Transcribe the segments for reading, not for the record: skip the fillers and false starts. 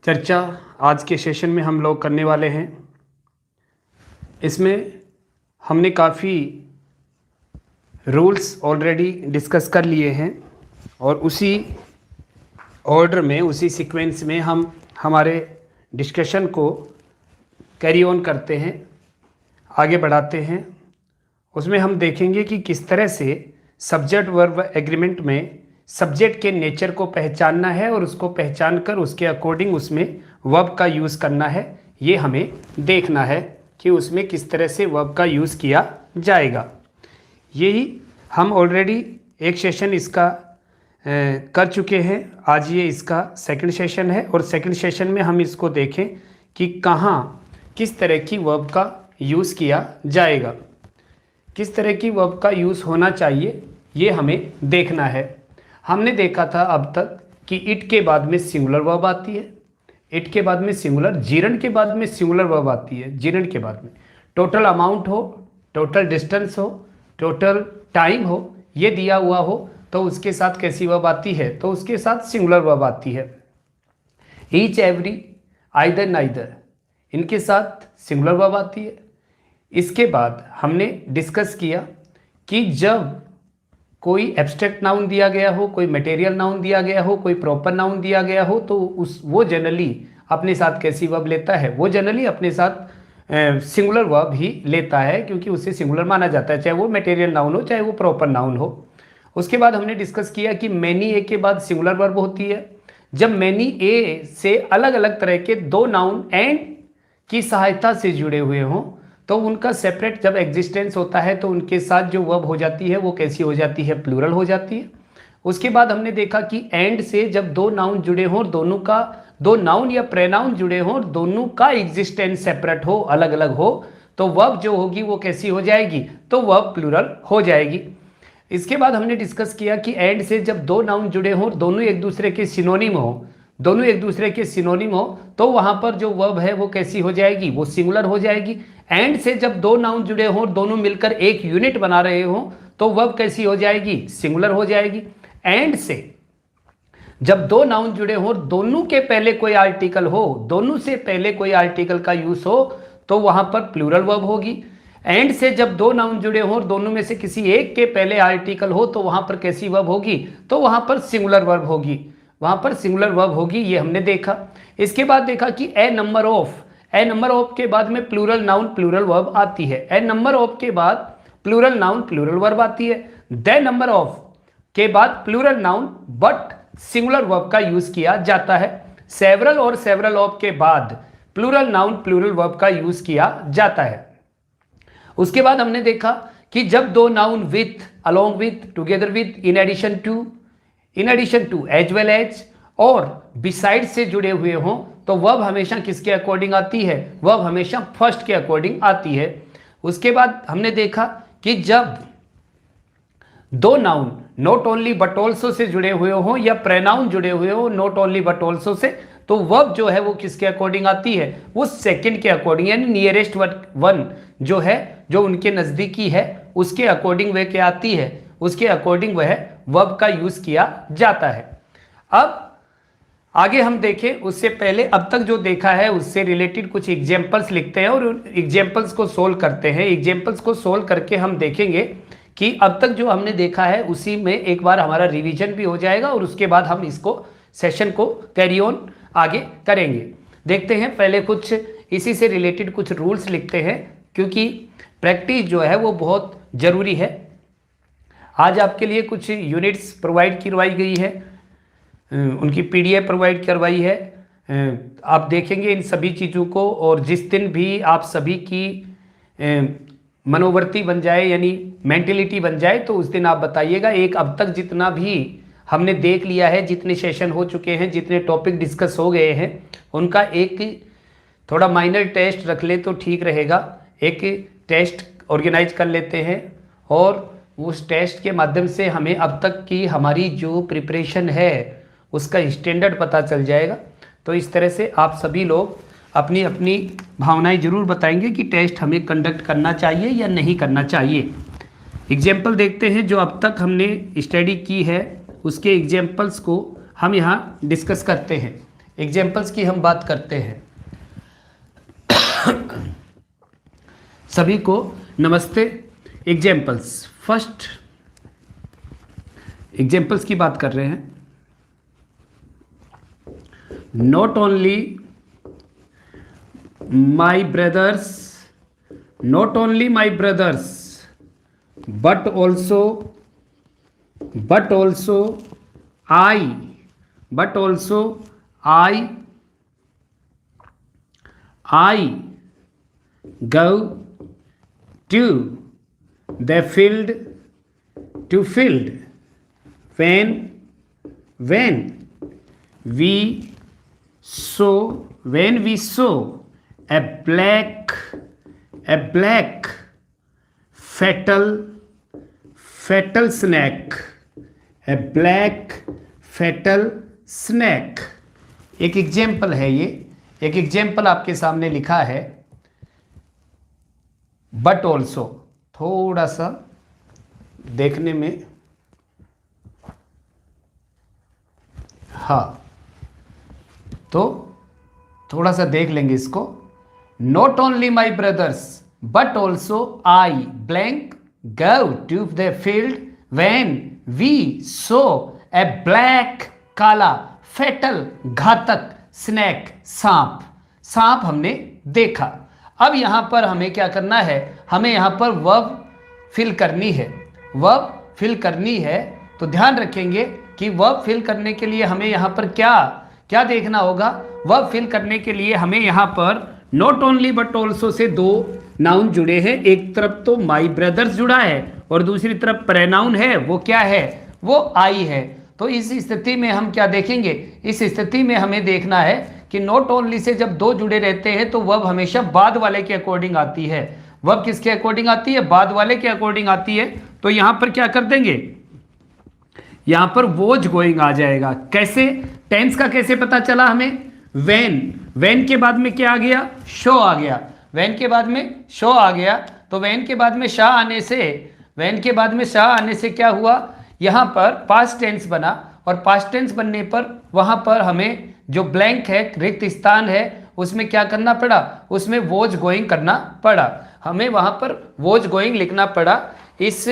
चर्चा आज के सेशन में हम लोग करने वाले हैं। इसमें हमने काफ़ी रूल्स ऑलरेडी डिस्कस कर लिए हैं और उसी ऑर्डर में, उसी सीक्वेंस में हम हमारे डिस्कशन को कैरी ऑन करते हैं, आगे बढ़ाते हैं। उसमें हम देखेंगे कि किस तरह से सब्जेक्ट वर्ब एग्रीमेंट में सब्जेक्ट के नेचर को पहचानना है और उसको पहचान कर उसके अकॉर्डिंग उसमें वर्ब का यूज़ करना है। ये हमें देखना है कि उसमें किस तरह से वर्ब का यूज़ किया जाएगा। यही हम ऑलरेडी एक सेशन इसका कर चुके हैं। आज ये इसका सेकंड सेशन है और सेकंड सेशन में हम इसको देखें कि कहाँ किस तरह की वर्ब का यूज़ किया जाएगा, किस तरह की वर्ब का यूज़ होना चाहिए, ये हमें देखना है। हमने देखा था अब तक कि इट के बाद में सिंगुलर वर्ब आती है, इट के बाद में सिंगुलर, जीरन के बाद में सिंगुलर वर्ब आती है, जीरन के बाद में टोटल अमाउंट हो, टोटल डिस्टेंस हो, टोटल टाइम हो, ये दिया हुआ हो तो उसके साथ कैसी वर्ब आती है, तो उसके साथ सिंगुलर वर्ब आती है। ईच, एवरी, आइदर, नाइदर, इनके साथ सिंगुलर वर्ब आती है। इसके बाद हमने डिस्कस किया कि जब कोई एब्स्ट्रैक्ट नाउन दिया गया हो, कोई मटेरियल नाउन दिया गया हो, कोई प्रॉपर नाउन दिया गया हो, तो वो जनरली अपने साथ कैसी वर्ब लेता है, वो जनरली अपने साथ सिंगुलर वर्ब ही लेता है, क्योंकि उसे सिंगुलर माना जाता है, चाहे वो मटेरियल नाउन हो चाहे वो प्रॉपर नाउन हो। उसके बाद हमने डिस्कस किया कि मैनी ए के बाद सिंगुलर वर्ब होती है जब मैनी ए से अलग अलग तरह के दो नाउन एंड की सहायता से जुड़े हुए हों, तो उनका सेपरेट जब एग्जिस्टेंस होता है तो उनके साथ जो वर्ब हो जाती है वो कैसी हो जाती है, प्लूरल हो जाती है। उसके बाद हमने देखा कि एंड से जब दो नाउन जुड़े हों और दोनों का, दो नाउन या प्रेनाउन जुड़े हों और दोनों का एग्जिस्टेंस सेपरेट हो, अलग अलग हो, तो वर्ब जो होगी वो कैसी हो जाएगी, तो वर्ब प्लूरल हो जाएगी। इसके बाद हमने डिस्कस किया कि एंड से जब दो नाउन जुड़े हों और दोनों एक दूसरे के सिनोनिम हो, दोनों एक दूसरे के सिनोनिम हो, तो वहां पर जो वर्ब है वो कैसी हो जाएगी, वो सिंगुलर हो जाएगी। एंड से जब दो नाउन जुड़े हों और दोनों मिलकर एक यूनिट बना रहे हों, तो वर्ब कैसी हो जाएगी, सिंगुलर हो जाएगी। एंड से जब दो नाउन जुड़े हों और दोनों के पहले कोई आर्टिकल हो, दोनों से पहले कोई आर्टिकल का यूज हो, तो वहां पर प्लूरल वर्ब होगी। एंड से जब दो नाउन जुड़े हों और दोनों में से किसी एक के पहले आर्टिकल हो, तो वहां पर कैसी वर्ब होगी, तो वहां पर सिंगुलर वर्ब होगी, वहां पर सिंगुलर वर्ब होगी। ये हमने देखा। इसके बाद देखा कि a number of, a number of के बाद में प्लूरल नाउन प्लूरल वर्ब आती है। ए नंबर ऑफ के बाद प्लूरल नाउन प्लूरल वर्ब आती है। द नंबर ऑफ के बाद plural noun but singular verb का यूज किया जाता है। सेवरल और सेवरल ऑफ के बाद प्लूरल नाउन प्लूरल वर्ब का यूज किया जाता है। उसके बाद हमने देखा कि जब दो noun with, along with, together with, in addition to, as well as और बिसाइड से जुड़े हुए हों, तो वर्ब हमेशा किसके अकॉर्डिंग आती है, वर्ब हमेशा फर्स्ट के अकॉर्डिंग आती है। उसके बाद हमने देखा कि जब दो noun not only but also say जुड़े हुए हों या प्रेनाउन जुड़े हुए हो not only but also say, तो वर्ब जो है वो किसके अकॉर्डिंग आती है, वो सेकंड के अकॉर्डिंग, यानी नियरेस्ट वन जो है, जो उनके नजदीकी है, उसके अकॉर्डिंग वह क्या आती है, उसके अकॉर्डिंग वह वर्ब का यूज किया जाता है। अब आगे हम देखें उससे पहले अब तक जो देखा है उससे रिलेटेड कुछ एग्जाम्पल्स लिखते हैं और एग्जाम्पल्स को सोल्व करते हैं। एग्जाम्पल्स को सोल्व करके हम देखेंगे कि अब तक जो हमने देखा है उसी में एक बार हमारा रिवीजन भी हो जाएगा और उसके बाद हम इसको सेशन को कैरी ऑन आगे करेंगे। देखते हैं, पहले कुछ इसी से रिलेटेड कुछ रूल्स लिखते हैं, क्योंकि प्रैक्टिस जो है वो बहुत ज़रूरी है। आज आपके लिए कुछ यूनिट्स प्रोवाइड करवाई गई है, उनकी पीडीएफ प्रोवाइड करवाई है। आप देखेंगे इन सभी चीज़ों को, और जिस दिन भी आप सभी की मनोवृत्ति बन जाए, यानी मेंटलिटी बन जाए, तो उस दिन आप बताइएगा। एक अब तक जितना भी हमने देख लिया है, जितने सेशन हो चुके हैं, जितने टॉपिक डिस्कस हो गए हैं, उनका एक थोड़ा माइनर टेस्ट रख ले तो ठीक रहेगा। एक टेस्ट ऑर्गेनाइज कर लेते हैं और उस टेस्ट के माध्यम से हमें अब तक की हमारी जो प्रिपरेशन है उसका स्टैंडर्ड पता चल जाएगा। तो इस तरह से आप सभी लोग अपनी अपनी भावनाएं जरूर बताएंगे कि टेस्ट हमें कंडक्ट करना चाहिए या नहीं करना चाहिए। एग्जाम्पल देखते हैं, जो अब तक हमने स्टडी की है उसके एग्जाम्पल्स को हम यहाँ डिस्कस करते हैं। एग्जाम्पल्स की हम बात करते हैं। सभी को नमस्ते। एग्जाम्पल्स, फर्स्ट एग्जाम्पल्स की बात कर रहे हैं। Not only my brothers, not only my brothers, but also I, but also I go to the field, to field, when we saw a black fatal snake, a black fatal snake। एक example है ये, एक example आपके सामने लिखा है। But also, थोड़ा सा देखने में, हाँ तो थोड़ा सा देख लेंगे इसको। Not only my brothers but also I blank go to the field when we saw a black, काला, fatal, घातक, snake, सांप हमने देखा। अब यहां पर हमें क्या करना है, हमें यहां पर वर्ब फिल करनी है, वर्ब फिल करनी है। तो ध्यान रखेंगे कि वर्ब फिल करने के लिए हमें यहां पर क्या देखना होगा। वर्ब फिल करने के लिए हमें यहां पर not only but also say दो नाउन जुड़े हैं। एक तरफ तो माई ब्रदर्स जुड़ा है और दूसरी तरफ प्रोनाउन है, वो क्या है, वो आई है। तो इस स्थिति में हम क्या देखेंगे, इस स्थिति में हमें देखना है कि नॉट ओनली से जब दो जुड़े रहते हैं तो वर्ब हमेशा बाद वाले के अकॉर्डिंग आती है। वर्ब किसके अकॉर्डिंग आती है, बाद वाले के अकॉर्डिंग आती है। तो यहां पर क्या कर देंगे, यहां पर वॉज गोइंग आ जाएगा। कैसे, टेंस का कैसे पता चला हमें, वेन के बाद में क्या आ गया, शो आ गया। वेन के बाद में शो आ गया, तो वेन के बाद में शाह आने से, वेन के बाद में शाह आने से क्या हुआ, यहाँ पर पास्ट टेंस बना। और पास्ट टेंस बनने पर वहाँ पर हमें जो ब्लैंक है, रिक्त स्थान है, उसमें क्या करना पड़ा, उसमें वॉज गोइंग करना पड़ा। हमें वहाँ पर वॉज गोइंग लिखना पड़ा इस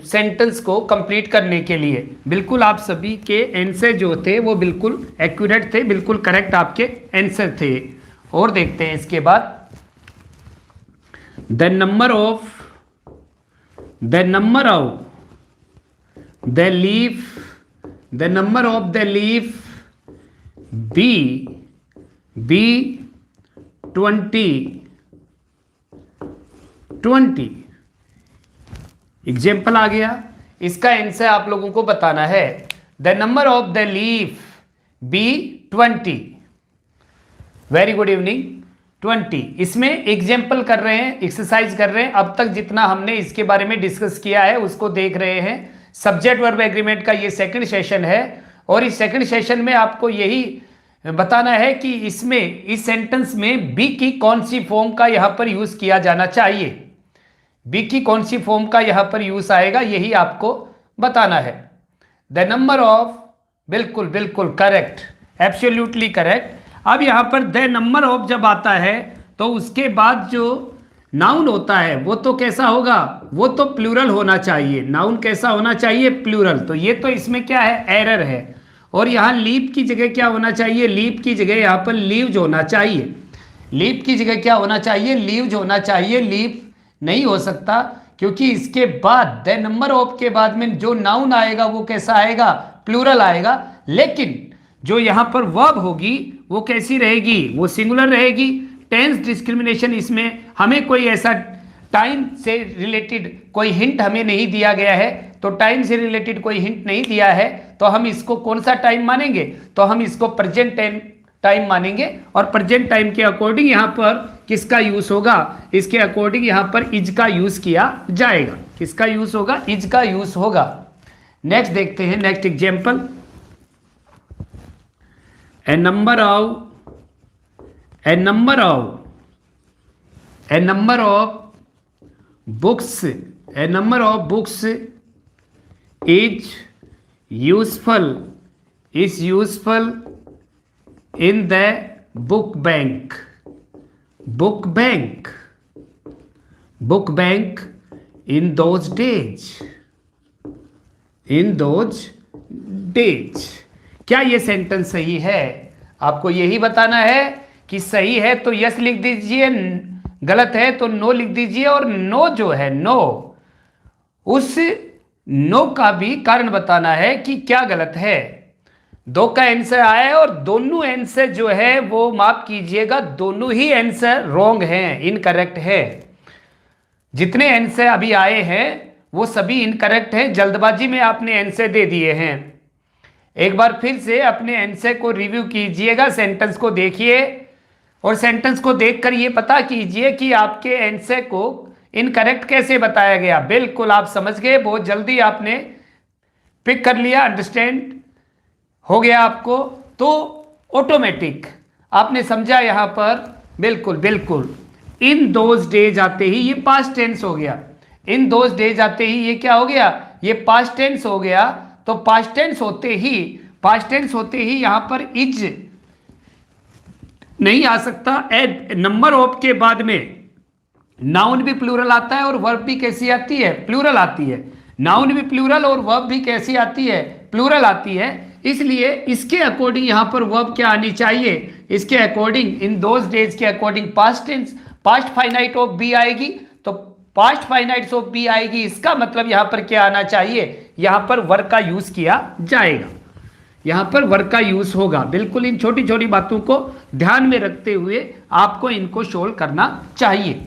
सेंटेंस को कंप्लीट करने के लिए। बिल्कुल आप सभी के आंसर जो थे वो बिल्कुल एक्यूरेट थे, बिल्कुल करेक्ट आपके आंसर थे। और देखते हैं इसके बाद, the number of the number of the leaf be 20 example आ गया। इसका आंसर आप लोगों को बताना है। The number of the leaf be 20। Very good evening. 20 इसमें एग्जाम्पल कर रहे हैं, एक्सरसाइज कर रहे हैं। अब तक जितना हमने इसके बारे में डिस्कस किया है उसको देख रहे हैं। सब्जेक्ट वर्ब एग्रीमेंट का ये सेकंड सेशन है और इस सेकंड सेशन में आपको यही बताना है कि इसमें, इस सेंटेंस में बी की कौन सी फॉर्म का यहां पर यूज किया जाना चाहिए, बी की कौन सी फॉर्म का यहां पर यूज आएगा, यही आपको बताना है। द नंबर ऑफ, बिल्कुल बिल्कुल करेक्ट, एब्सोल्युटली करेक्ट। अब यहां पर द नंबर ऑफ जब आता है तो उसके बाद जो नाउन होता है वो तो कैसा होगा, वो तो प्लूरल होना चाहिए। नाउन कैसा होना चाहिए, प्लूरल। तो ये तो इसमें क्या है, एरर है। और यहाँ लीप की जगह क्या होना चाहिए, लीप की जगह यहाँ पर लीव्स होना चाहिए। लीप की जगह क्या होना चाहिए, लीव्स होना चाहिए। लीप नहीं हो सकता क्योंकि इसके बाद द नंबर ऑफ के बाद में जो नाउन आएगा वो कैसा आएगा, प्लूरल आएगा। लेकिन जो यहां पर वर्ब होगी वो कैसी रहेगी, वो सिंगुलर रहेगी। टेंस डिस्क्रिमिनेशन इसमें हमें कोई ऐसा टाइम से रिलेटेड कोई हिंट हमें नहीं दिया गया है। तो टाइम से रिलेटेड कोई हिंट नहीं दिया है तो हम इसको कौन सा टाइम मानेंगे, तो हम इसको प्रेजेंट टाइम मानेंगे। और प्रेजेंट टाइम के अकॉर्डिंग यहाँ पर किसका यूज होगा, इसके अकॉर्डिंग यहाँ पर इज का यूज किया जाएगा। किसका यूज होगा, इज का यूज होगा। नेक्स्ट देखते हैं, next example. A number of books is useful in the book bank, book bank, book bank in those days, in those days. क्या ये सेंटेंस सही है? आपको यही बताना है कि सही है तो यस लिख दीजिए, गलत है तो नो लिख दीजिए। और नो जो है, नो, उस नो का भी कारण बताना है कि क्या गलत है। दो का आंसर आया है और दोनों आंसर जो है वो माफ कीजिएगा, दोनों ही आंसर रॉन्ग हैं, इनकरेक्ट है। जितने आंसर अभी आए हैं वो सभी इनकरेक्ट हैं, जल्दबाजी में आपने आंसर दे दिए हैं। एक बार फिर से अपने आंसर को रिव्यू कीजिएगा, सेंटेंस को देखिए और सेंटेंस को देखकर ये पता कीजिए कि आपके आंसर को इनकरेक्ट कैसे बताया गया। बिल्कुल आप समझ गए, बहुत जल्दी आपने पिक कर लिया, अंडरस्टैंड हो गया आपको, तो ऑटोमेटिक आपने समझा यहां पर। बिल्कुल बिल्कुल, इन दोज डेज आते ही ये पास्ट टेंस हो गया, इन दोज डेज आते ही ये क्या हो गया, ये पास्ट टेंस हो गया। तो पास्ट टेंस होते ही यहां पर इज नहीं आ सकता। एड नंबर ऑफ के बाद में नाउन भी प्लूरल आता है और वर्ब भी कैसी आती है, प्लूरल आती है। नाउन भी प्लूरल और वर्ब भी कैसी आती है, प्लूरल आती है। इसलिए इसके अकॉर्डिंग यहां पर वर्ब क्या आनी चाहिए, इसके अकॉर्डिंग, इन दोज डेज के according past tense, past finite of be आएगी। तो पास्ट फाइनाइट्स ऑफ बी आएगी, इसका मतलब यहां पर क्या आना चाहिए, यहां पर वर्ब का यूज किया जाएगा, यहां पर वर्ब का यूज होगा। बिल्कुल इन छोटी छोटी बातों को ध्यान में रखते हुए आपको इनको सोल्व करना चाहिए।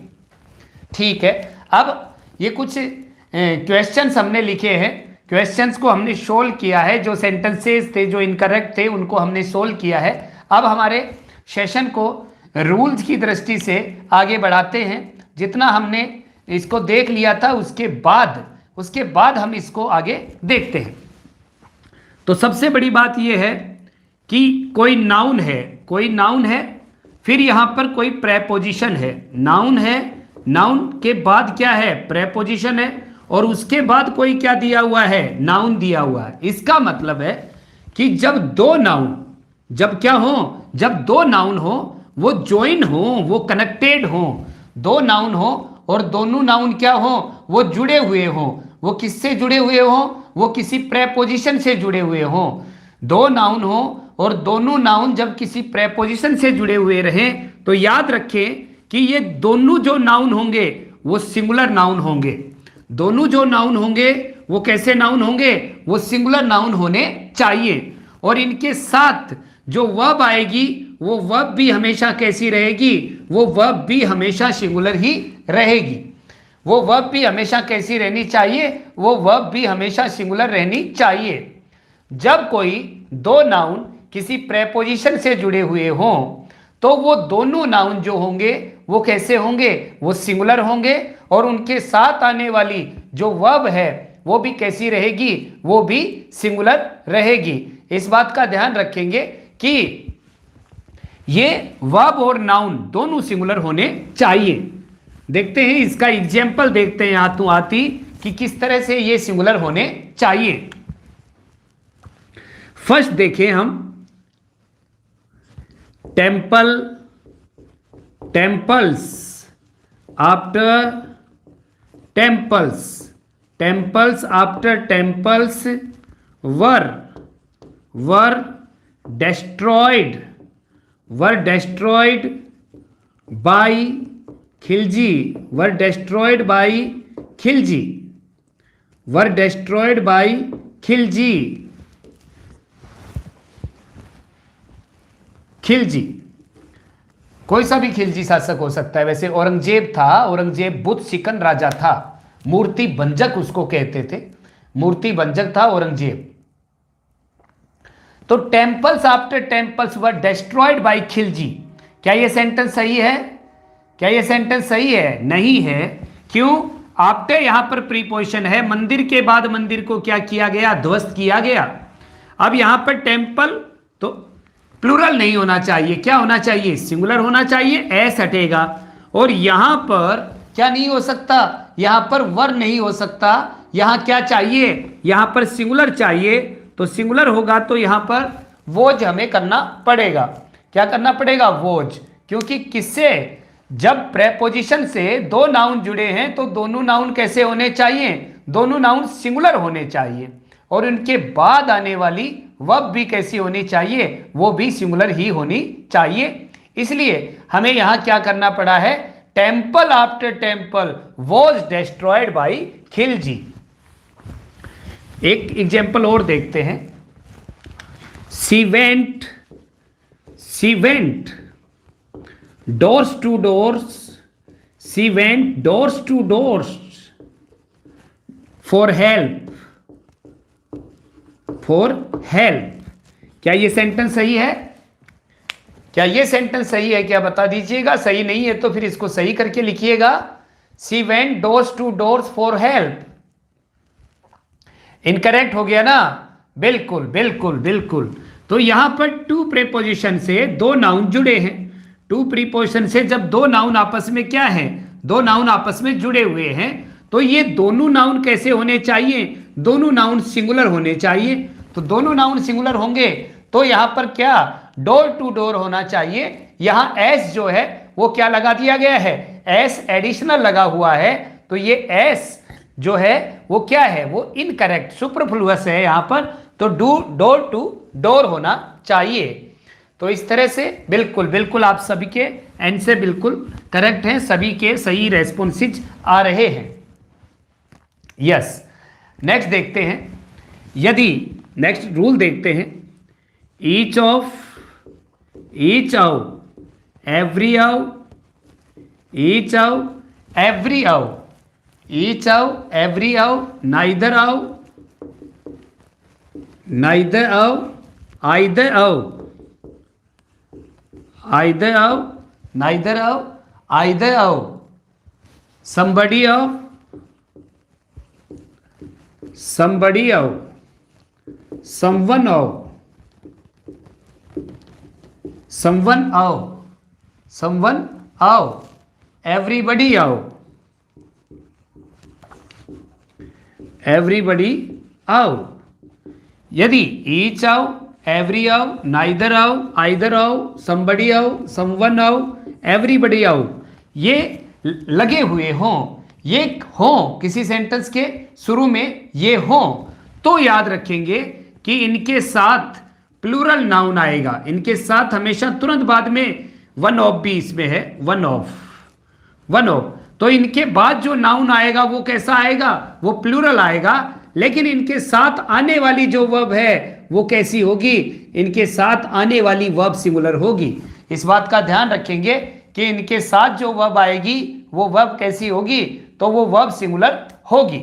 ठीक है, अब ये कुछ क्वेश्चंस हमने लिखे हैं, क्वेश्चंस को हमने सोल्व किया है। जो सेंटेंसेस थे जो इनकरेक्ट थे उनको हमने सोल्व किया है। अब हमारे सेशन को रूल्स की दृष्टि से आगे बढ़ाते हैं। जितना हमने इसको देख लिया था उसके बाद हम इसको आगे देखते हैं। तो सबसे बड़ी बात यह है कि कोई नाउन है, फिर यहां पर कोई प्रेपोजिशन है, नाउन है, नाउन के बाद क्या है, प्रेपोजिशन है, और उसके बाद कोई क्या दिया हुआ है, नाउन दिया हुआ है। इसका मतलब है कि जब दो नाउन हो वो ज्वाइन हो, वो कनेक्टेड हो, दो नाउन हो और दोनों नाउन क्या हो, वो जुड़े हुए हो। वो किससे जुड़े हुए हो, वो किसी प्रेपोजिशन से जुड़े हुए हो। दो नाउन हो और दोनों नाउन जब किसी प्रेपोजिशन से जुड़े हुए रहें तो याद रखें कि ये दोनों जो नाउन होंगे वो सिंगुलर नाउन होंगे। दोनों जो नाउन होंगे वो कैसे नाउन होंगे, वो सिंगुलर नाउन होने चाहिए। और इनके साथ जो वर्ब आएगी वो वर्ब भी हमेशा कैसी रहेगी, वो वर्ब भी हमेशा सिंगुलर ही रहेगी। वो वर्ब भी हमेशा कैसी रहनी चाहिए, वो वर्ब भी हमेशा सिंगुलर रहनी चाहिए। जब कोई दो नाउन किसी प्रेपोजिशन से जुड़े हुए हों तो वो दोनों नाउन जो होंगे वो कैसे होंगे, वो सिंगुलर होंगे। और उनके साथ आने वाली जो वर्ब है वो भी कैसी रहेगी, वो भी सिंगुलर रहेगी। इस बात का ध्यान रखेंगे कि ये वर्ब और नाउन दोनों सिंगुलर होने चाहिए। देखते हैं इसका एग्जाम्पल, देखते हैं हाथों हाथी कि किस तरह से ये सिंगुलर होने चाहिए। फर्स्ट देखें हम, temples after temples were destroyed by Khilji, कोई सा भी खिलजी शासक हो सकता है। वैसे औरंगजेब था, औरंगजेब बुद्ध शिकन राजा था, मूर्ति भंजक उसको कहते थे, मूर्ति भंजक था औरंगजेब। तो temples after temples were destroyed by Khilji, क्या यह सेंटेंस सही है, क्या यह सेंटेंस सही है, नहीं है। क्यों, आफ्टर यहां पर प्रीपोजिशन है, मंदिर के बाद मंदिर को क्या किया गया, ध्वस्त किया गया। अब यहां पर टेम्पल तो प्लूरल नहीं होना चाहिए, क्या होना चाहिए, सिंगुलर होना चाहिए, एस हटेगा। और यहां पर क्या नहीं हो सकता, यहां पर वर नहीं हो सकता, यहां क्या चाहिए, यहां पर सिंगुलर चाहिए। तो सिंगुलर होगा तो यहां पर वोज हमें करना पड़ेगा। क्या करना पड़ेगा, वॉज, क्योंकि किससे, जब प्रेपोजिशन से दो नाउन जुड़े हैं तो दोनों नाउन कैसे होने चाहिए, दोनों नाउन सिंगुलर होने चाहिए, और उनके बाद आने वाली वर्ब भी कैसी होनी चाहिए, वो भी सिंगुलर ही होनी चाहिए। इसलिए हमें यहां क्या करना पड़ा है, temple after temple was destroyed by Khilji. एक एग्जाम्पल और देखते हैं, she went doors to doors, she went doors to doors for help। क्या ये सेंटेंस सही है, क्या ये सेंटेंस सही है, क्या बता दीजिएगा, सही नहीं है तो फिर इसको सही करके लिखिएगा, she went doors to doors for help। Incorrect हो गया ना, बिल्कुल बिल्कुल बिल्कुल। तो यहां पर टू प्रीपोजिशन से दो नाउन जुड़े हैं, टू प्रीपोजिशन से जब दो नाउन आपस में क्या है, दो नाउन आपस में जुड़े हुए हैं, तो ये दोनों नाउन कैसे होने चाहिए, दोनों नाउन सिंगुलर होने चाहिए। तो दोनों नाउन सिंगुलर होंगे तो यहां पर क्या, डोर टू डोर होना चाहिए। यहां एस जो है वो क्या लगा दिया गया है, एस एडिशनल लगा हुआ है, तो ये एस जो है वो क्या है, वो इनकरेक्ट सुपरफ्लुअस है यहां पर, तो डोर टू डोर होना चाहिए। तो इस तरह से बिल्कुल बिल्कुल आप सभी के आंसर बिल्कुल करेक्ट हैं, सभी के सही रेस्पॉन्सेज आ रहे हैं। यस, नेक्स्ट देखते हैं, यदि नेक्स्ट रूल देखते हैं, ईच आउ, एवरी आउ, ईच आउ, एवरी आउ, ईच आउ, एवरी आउ, नाइदर आउ, नाइदर आउ, आइदर आउ, either of, neither of, either of, somebody of, somebody of, someone of, someone of, someone of, everybody of, everybody of। यदि each of, एवरी आओ, नाइदर आओ, आइदर आओ, समबडी आओ, समवन आओ, एवरीबडी आओ, ये लगे हुए हों, ये हों किसी सेंटेंस के शुरू में, ये हों तो याद रखेंगे कि इनके साथ प्लूरल नाउन आएगा, इनके साथ हमेशा तुरंत बाद में वन ऑफ भी इसमें है, वन ऑफ, तो इनके बाद जो नाउन आएगा वो कैसा आएगा, वो प्लूरल आएगा, लेकिन इनके साथ आने वाली जो वर्ब है वो कैसी होगी, इनके साथ आने वाली वर्ब सिंगुलर होगी। इस बात का ध्यान रखेंगे कि इनके साथ जो वर्ब आएगी वो वर्ब कैसी होगी, तो वो वर्ब सिंगुलर होगी।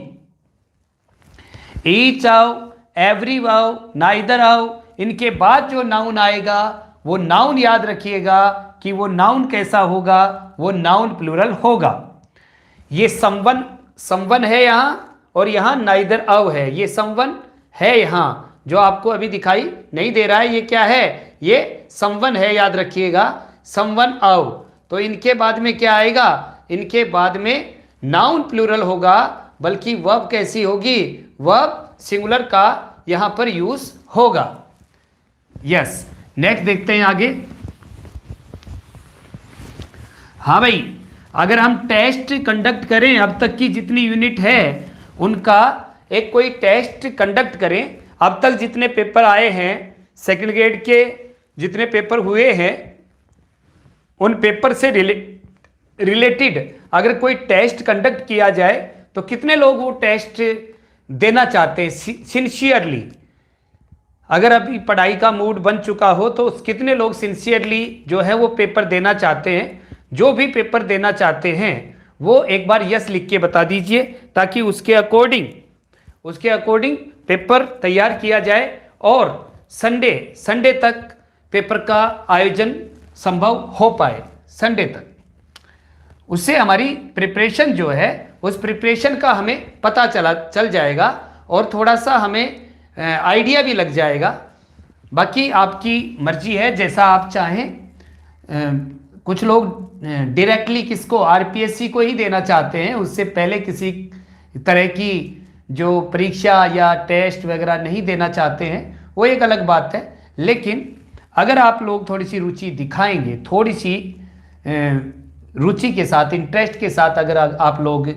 ईच आओ, एवरी आओ, नाइदर आओ, इनके बाद जो नाउन आएगा वो नाउन याद रखिएगा कि वो नाउन कैसा होगा, वो नाउन प्लूरल होगा। ये समवन है यहां, और यहां नाइदर आउ है, ये समवन है यहां जो आपको अभी दिखाई नहीं दे रहा है, ये क्या है, ये समवन है, याद रखिएगा, समवन आउ। तो इनके बाद में क्या आएगा, इनके बाद में नाउन प्लूरल होगा, बल्कि वर्ब कैसी होगी, वर्ब सिंगुलर का यहां पर यूज होगा। यस, नेक्स्ट देखते हैं आगे। हाँ भाई, अगर हम टेस्ट कंडक्ट करें, अब तक की जितनी यूनिट है उनका एक कोई टेस्ट कंडक्ट करें, अब तक जितने पेपर आए हैं, सेकंड ग्रेड के जितने पेपर हुए हैं, उन पेपर से रिलेटेड अगर कोई टेस्ट कंडक्ट किया जाए तो कितने लोग वो टेस्ट देना चाहते हैं सिंसियरली। अगर अभी पढ़ाई का मूड बन चुका हो तो कितने लोग सिंसियरली जो है वो पेपर देना चाहते हैं। जो भी पेपर देना चाहते हैं वो एक बार यस लिख के बता दीजिए, ताकि उसके अकॉर्डिंग पेपर तैयार किया जाए और संडे तक पेपर का आयोजन संभव हो पाए, संडे तक। उससे हमारी प्रिपरेशन जो है उस प्रिपरेशन का हमें पता चल जाएगा और थोड़ा सा हमें आइडिया भी लग जाएगा। बाकी आपकी मर्जी है, जैसा आप चाहें। कुछ लोग डायरेक्टली किसको, आरपीएससी को ही देना चाहते हैं, उससे पहले किसी तरह की जो परीक्षा या टेस्ट वगैरह नहीं देना चाहते हैं, वो एक अलग बात है। लेकिन अगर आप लोग थोड़ी सी रुचि दिखाएंगे, थोड़ी सी रुचि के साथ, इंटरेस्ट के साथ अगर आप लोग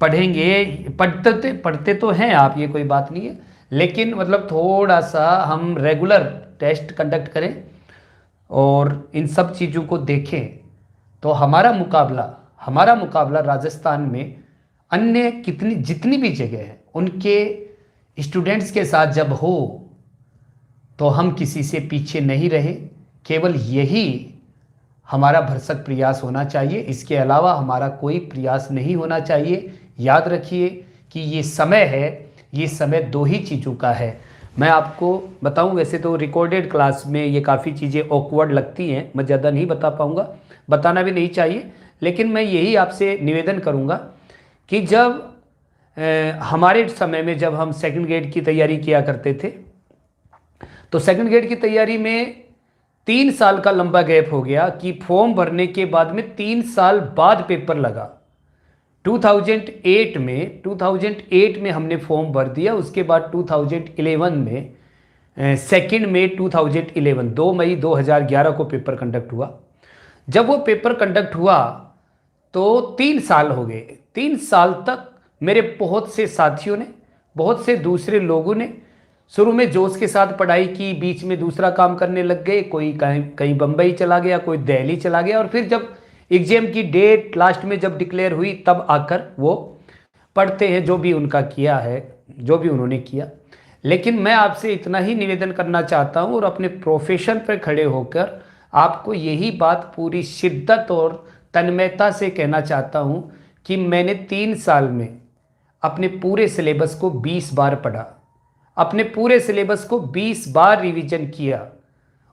पढ़ेंगे, पढ़ते तो हैं आप, ये कोई बात नहीं है, लेकिन मतलब थोड़ा सा हम रेगुलर टेस्ट कंडक्ट करें और इन सब चीज़ों को देखें, तो हमारा मुकाबला राजस्थान में अन्य जितनी भी जगह है उनके स्टूडेंट्स के साथ जब हो तो हम किसी से पीछे नहीं रहे। केवल यही हमारा भरसक प्रयास होना चाहिए, इसके अलावा हमारा कोई प्रयास नहीं होना चाहिए। याद रखिए कि ये समय है, ये समय दो ही चीज़ों का है। मैं आपको बताऊं, वैसे तो रिकॉर्डेड क्लास में ये काफ़ी चीज़ें ऑकवर्ड लगती हैं, मैं ज़्यादा नहीं बता पाऊंगा, बताना भी नहीं चाहिए, लेकिन मैं यही आपसे निवेदन करूंगा कि जब हमारे समय में जब हम सेकंड ग्रेड की तैयारी किया करते थे, तो सेकंड ग्रेड की तैयारी में 3 साल का लंबा गैप हो गया कि फॉर्म भरने के बाद में 3 साल बाद पेपर लगा। 2008 में हमने फॉर्म भर दिया, उसके बाद 2011 में 2 मई 2011 2 मई 2011 को पेपर कंडक्ट हुआ। जब वो पेपर कंडक्ट हुआ तो 3 साल हो गए। 3 साल तक मेरे बहुत से साथियों ने, बहुत से दूसरे लोगों ने शुरू में जोश के साथ पढ़ाई की, बीच में दूसरा काम करने लग गए, कोई कहीं बम्बई चला गया, कोई दिल्ली चला गया, और फिर जब एग्जाम की डेट लास्ट में जब डिक्लेयर हुई तब आकर वो पढ़ते हैं, जो भी उनका किया है, जो भी उन्होंने किया। लेकिन मैं आपसे इतना ही निवेदन करना चाहता हूँ और अपने प्रोफेशन पर खड़े होकर आपको यही बात पूरी शिद्दत और तन्मयता से कहना चाहता हूँ कि मैंने 3 साल में अपने पूरे सिलेबस को 20 बार पढ़ा, अपने पूरे सिलेबस को 20 बार रिवीजन किया।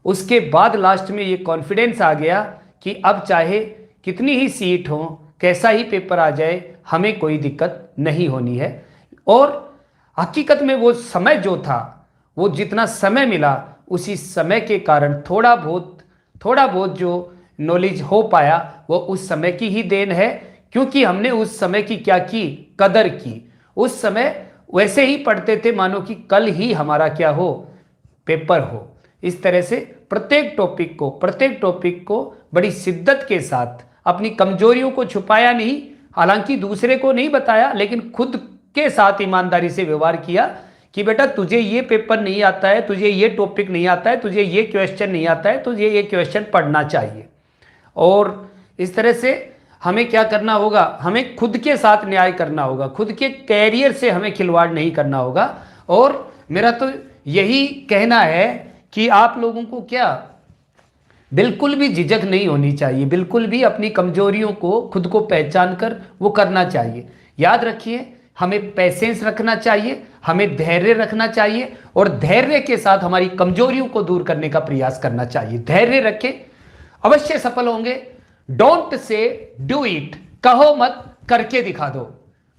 उसके बाद लास्ट में ये कॉन्फिडेंस आ गया कि अब चाहे कितनी ही सीट हो, कैसा ही पेपर आ जाए, हमें कोई दिक्कत नहीं होनी है। और हकीकत में वो समय जो था, वो जितना समय मिला, उसी समय के कारण थोड़ा बहुत जो नॉलेज हो पाया वो उस समय की ही देन है, क्योंकि हमने उस समय की क्या की, कदर की। उस समय वैसे ही पढ़ते थे मानो कि कल ही हमारा क्या हो, पेपर हो। इस तरह से प्रत्येक टॉपिक को बड़ी शिद्दत के साथ, अपनी कमजोरियों को छुपाया नहीं, हालांकि दूसरे को नहीं बताया, लेकिन खुद के साथ ईमानदारी से व्यवहार किया कि बेटा तुझे ये पेपर नहीं आता है, तुझे ये टॉपिक नहीं आता है, तुझे ये क्वेश्चन नहीं आता है, तुझे ये क्वेश्चन पढ़ना चाहिए। और इस तरह से हमें क्या करना होगा, हमें खुद के साथ न्याय करना होगा, खुद के कैरियर से हमें खिलवाड़ नहीं करना होगा। और मेरा तो यही कहना है कि आप लोगों को क्या बिल्कुल भी झिझक नहीं होनी चाहिए, बिल्कुल भी अपनी कमजोरियों को खुद को पहचान कर वो करना चाहिए। याद रखिए, हमें पेशेंस रखना चाहिए, हमें धैर्य रखना चाहिए, और धैर्य के साथ हमारी कमजोरियों को दूर करने का प्रयास करना चाहिए। धैर्य रखें, अवश्य सफल होंगे। डोंट से डू इट, कहो मत करके दिखा दो,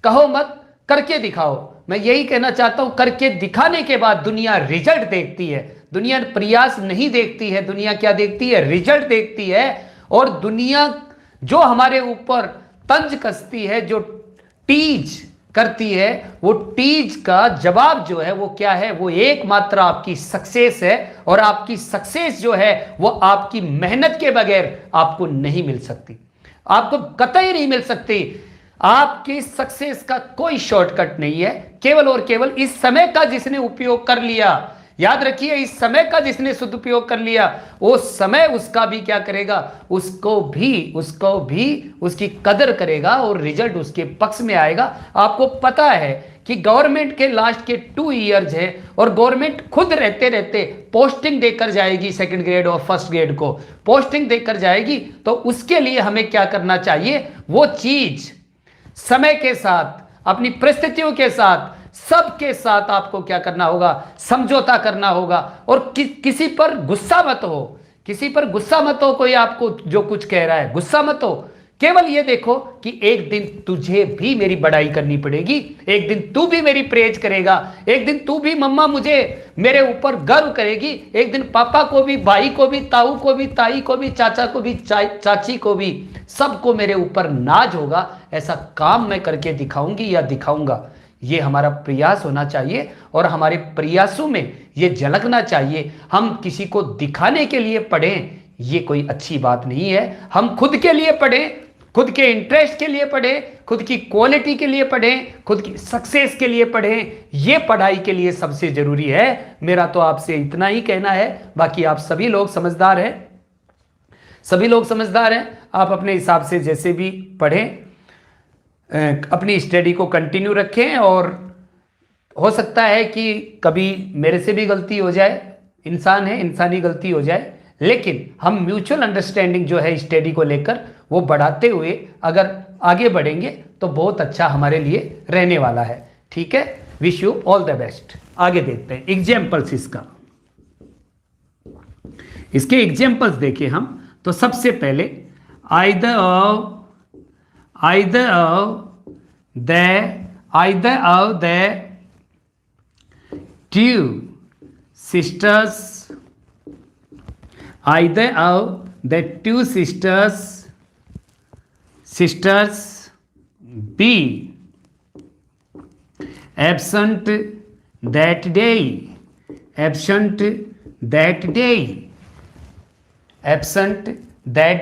कहो मत करके दिखाओ। मैं यही कहना चाहता हूं, करके दिखाने के बाद दुनिया रिजल्ट देखती है, दुनिया प्रयास नहीं देखती है, दुनिया क्या देखती है, रिजल्ट देखती है। और दुनिया जो हमारे ऊपर तंज कसती है, जो टीज करती है, वो टीज का जवाब जो है वो क्या है, वो एकमात्र आपकी सक्सेस है। और आपकी सक्सेस जो है वो आपकी मेहनत के बगैर आपको नहीं मिल सकती, आपको कतई नहीं मिल सकती। आपकी सक्सेस का कोई शॉर्टकट नहीं है, केवल और केवल इस समय का जिसने उपयोग कर लिया, याद रखिए, इस समय का जिसने सदुपयोग कर लिया, वो समय उसका भी क्या करेगा, उसको भी उसकी कदर करेगा और रिजल्ट उसके पक्ष में आएगा। आपको पता है कि गवर्नमेंट के लास्ट के 2 इयर्स है और गवर्नमेंट खुद रहते रहते पोस्टिंग देकर जाएगी, सेकंड ग्रेड और फर्स्ट ग्रेड को पोस्टिंग देकर जाएगी। तो उसके लिए हमें क्या करना चाहिए, वो चीज समय के साथ, अपनी परिस्थितियों के साथ, सबके साथ आपको क्या करना होगा, समझौता करना होगा। और किसी पर गुस्सा मत हो, किसी पर गुस्सा मत हो, कोई आपको जो कुछ कह रहा है गुस्सा मत हो। केवल ये देखो कि एक दिन तुझे भी मेरी बड़ाई करनी पड़ेगी, एक दिन तू भी मेरी प्रेज करेगा, एक दिन तू भी मम्मा मुझे मेरे ऊपर गर्व करेगी, एक दिन पापा को भी, भाई को भी, ताऊ को भी, ताई को भी, चाचा को भी, चाची को भी, सबको मेरे ऊपर नाज होगा। ऐसा काम मैं करके दिखाऊंगी या दिखाऊंगा। ये हमारा प्रयास होना चाहिए और हमारे प्रयासों में ये झलकना चाहिए। हम किसी को दिखाने के लिए पढ़ें, ये कोई अच्छी बात नहीं है। हम खुद के लिए पढ़ें, खुद के इंटरेस्ट के लिए पढ़ें, खुद की क्वालिटी के लिए पढ़ें, खुद की सक्सेस के लिए पढ़ें। ये पढ़ाई के लिए सबसे जरूरी है। मेरा तो आपसे इतना ही कहना है। बाकी आप सभी लोग समझदार हैं, सभी लोग समझदार हैं। आप अपने हिसाब से जैसे भी पढ़ें, अपनी स्टडी को कंटिन्यू रखें। और हो सकता है कि कभी मेरे से भी गलती हो जाए, इंसान है, इंसानी गलती हो जाए, लेकिन हम म्यूचुअल अंडरस्टैंडिंग जो है स्टडी को लेकर वो बढ़ाते हुए अगर आगे बढ़ेंगे तो बहुत अच्छा हमारे लिए रहने वाला है। ठीक है, wish you all the best. आगे देखते हैं एग्जाम्पल्स इसके एग्जाम्पल्स देखें हम तो सबसे पहले either of the two sisters, either of the two sisters be absent that day, absent that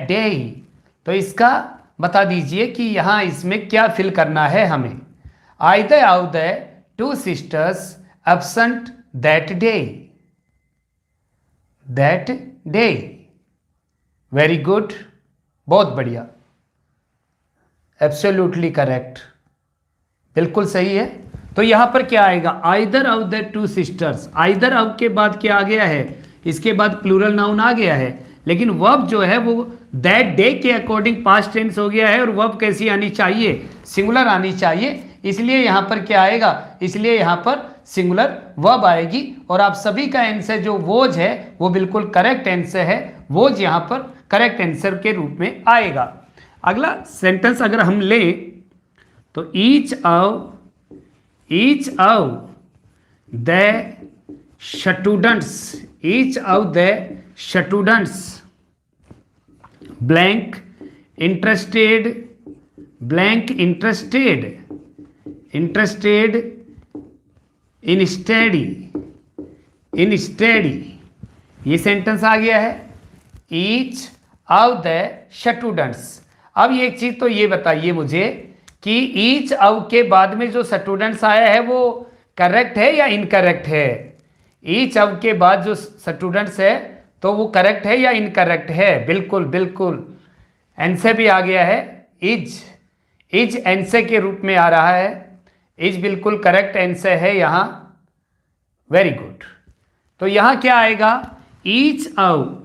day। तो इसका बता दीजिए कि यहां इसमें क्या फिल करना है हमें। either of the two sisters absent that day। Very good, बहुत बढ़िया, एब्सोल्युटली करेक्ट, बिल्कुल सही है। तो यहां पर क्या आएगा, either of the two sisters। either of के बाद क्या आ गया है, इसके बाद प्लूरल नाउन आ गया है, लेकिन वर्ब जो है वो दैट डे के अकॉर्डिंग पास्ट टेंस हो गया है। और वर्ब कैसी आनी चाहिए, सिंगुलर आनी चाहिए। इसलिए यहां पर क्या आएगा, इसलिए यहां पर सिंगुलर वर्ब आएगी। और आप सभी का आंसर जो वोज है वो बिल्कुल करेक्ट आंसर है। वोज यहां पर करेक्ट आंसर के रूप में आएगा। अगला सेंटेंस अगर हम लें तो each of the students blank interested in study। ये सेंटेंस आ गया है ईच ऑफ द स्टूडेंट्स। अब ये एक चीज तो ये बताइए मुझे कि ईच ऑफ के बाद में जो स्टूडेंट्स आया है वो करेक्ट है या इनकरेक्ट है। ईच ऑफ के बाद जो स्टूडेंट्स है तो वो करेक्ट है या इनकरेक्ट है। बिल्कुल बिल्कुल, आंसर भी आ गया है इज आंसर के रूप में आ रहा है। इज बिल्कुल करेक्ट आंसर है यहाँ, वेरी गुड। तो यहाँ क्या आएगा, ईच ऑफ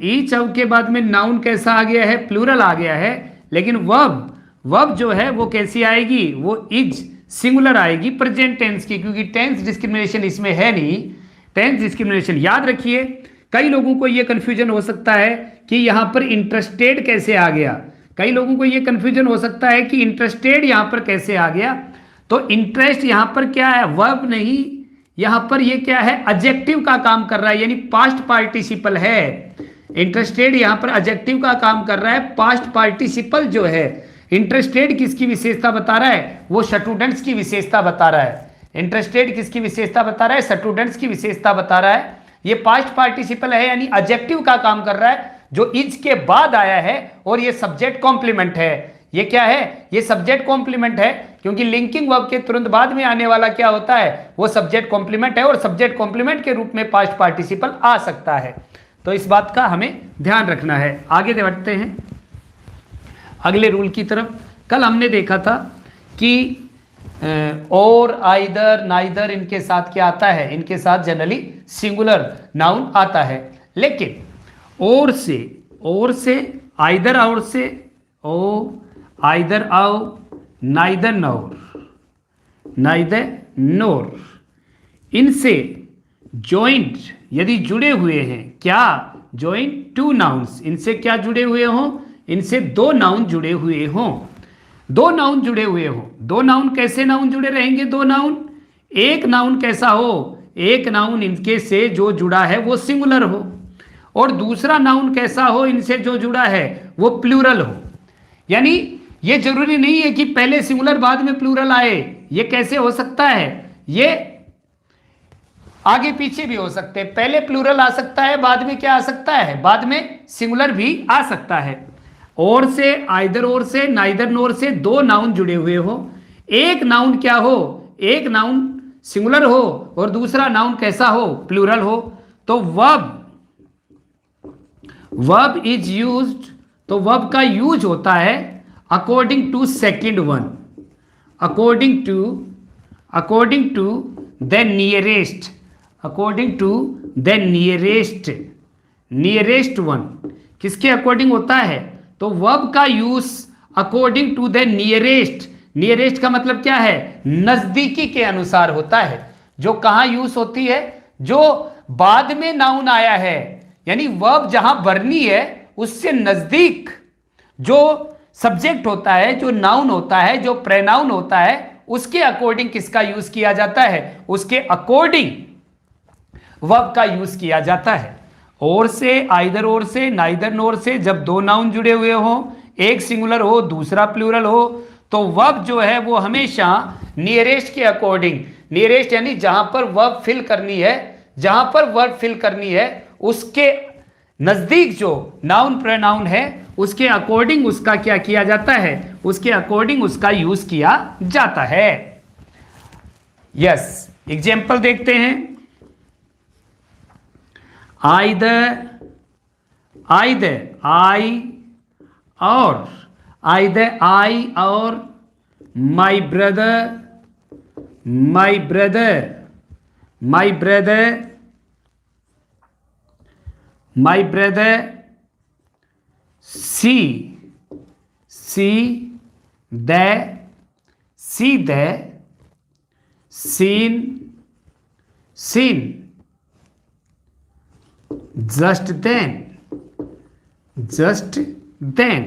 के बाद में नाउन कैसा आ गया है, प्लूरल आ गया है। लेकिन वर्ब जो है वो कैसी आएगी, वो इज सिंगुलर आएगी प्रेजेंट टेंस की, क्योंकि टेंस डिस्क्रिमिनेशन इसमें है नहीं। टेंस डिस्क्रिमिनेशन याद रखिए। कई लोगों को ये कंफ्यूजन हो सकता है कि यहाँ पर इंटरेस्टेड कैसे आ गया। कई लोगों को ये कंफ्यूजन हो सकता है कि इंटरेस्टेड यहाँ पर कैसे आ गया। तो इंटरेस्ट यहाँ पर क्या है, वर्ब नहीं, यहाँ पर ये क्या है, एडजेक्टिव का काम कर रहा है, यानी पास्ट पार्टिसिपल है। इंटरेस्टेड यहाँ पर एडजेक्टिव का काम कर रहा है। पास्ट पार्टिसिपल जो है, इंटरेस्टेड किसकी विशेषता बता रहा है, वो स्टूडेंट्स की विशेषता बता रहा है। इंटरेस्टेड किसकी विशेषता बता रहा है, स्टूडेंट्स की विशेषता बता रहा है। ये पास्ट पार्टिसिपल है, यानी एडजेक्टिव का काम कर रहा है जो इज के बाद आया है। और ये सब्जेक्ट कॉम्प्लीमेंट है। ये क्या है, ये सब्जेक्ट कॉम्प्लीमेंट है, क्योंकि लिंकिंग वर्ब के तुरंत बाद में आने वाला क्या होता है, वो सब्जेक्ट कॉम्प्लीमेंट है। और सब्जेक्ट कॉम्प्लीमेंट के रूप में पास्ट पार्टिसिपल आ सकता है। तो इस बात का हमें ध्यान रखना है। आगे बढ़ते हैं अगले रूल की तरफ। कल हमने देखा था कि और, आइदर, नाइदर, इनके साथ क्या आता है, इनके साथ जनरली सिंगुलर नाउन आता है। लेकिन और से आइदर, और से ओ, आइदर आओ, नाइदर नोर, इनसे जॉइंट यदि जुड़े हुए हैं, क्या, जॉइंट टू नाउन्स, इनसे क्या जुड़े हुए हों, इनसे दो नाउन जुड़े हुए हों। दो नाउन जुड़े हुए हो। दो नाउन कैसे नाउन जुड़े रहेंगे, दो नाउन, एक नाउन कैसा हो, एक नाउन इनके से जो जुड़ा है वो सिंगुलर हो, और दूसरा नाउन कैसा हो, इनसे जो जुड़ा है वो प्लूरल हो। यानी ये जरूरी नहीं है कि पहले सिंगुलर बाद में प्लूरल आए। ये कैसे हो सकता है, ये आगे पीछे भी हो सकते हैं, पहले प्लूरल आ सकता है, बाद में क्या आ सकता है, बाद में सिंगुलर भी आ सकता है। और से, आइदर और से, नाइदर नोर से दो नाउन जुड़े हुए हो, एक नाउन क्या हो, एक नाउन सिंगुलर हो और दूसरा नाउन कैसा हो, प्लूरल हो, तो वर्ब इज यूज्ड, तो वर्ब का यूज होता है according to second one, according to the nearest, according to the nearest one. किसके अकॉर्डिंग होता है, तो वर्ब का use according to the nearest, nearest का मतलब क्या है, नजदीकी के अनुसार होता है। जो कहां यूज होती है, जो बाद में नाउन आया है, यानी वर्ब जहां बरनी है उससे नजदीक जो सब्जेक्ट होता है, जो नाउन होता है, जो प्रोनाउन होता है, उसके अकॉर्डिंग किसका यूज किया जाता है, उसके अकॉर्डिंग वर्ब का यूज किया जाता है। और से, आइदर और से, नाइदर नोर से जब दो नाउन जुड़े हुए हो, एक सिंगुलर हो दूसरा प्लूरल हो, तो वर्ब जो है वो हमेशा नियरेस्ट के अकॉर्डिंग, नियरेस्ट यानी जहां पर वर्ब फिल करनी है, जहां पर वर्ब फिल करनी है उसके नजदीक जो नाउन प्रोनाउन है उसके अकॉर्डिंग उसका क्या किया जाता है, उसके अकॉर्डिंग उसका यूज किया जाता है। यस, एग्जाम्पल देखते हैं। आइदर आई और आइदर आई और my brother see the seen just then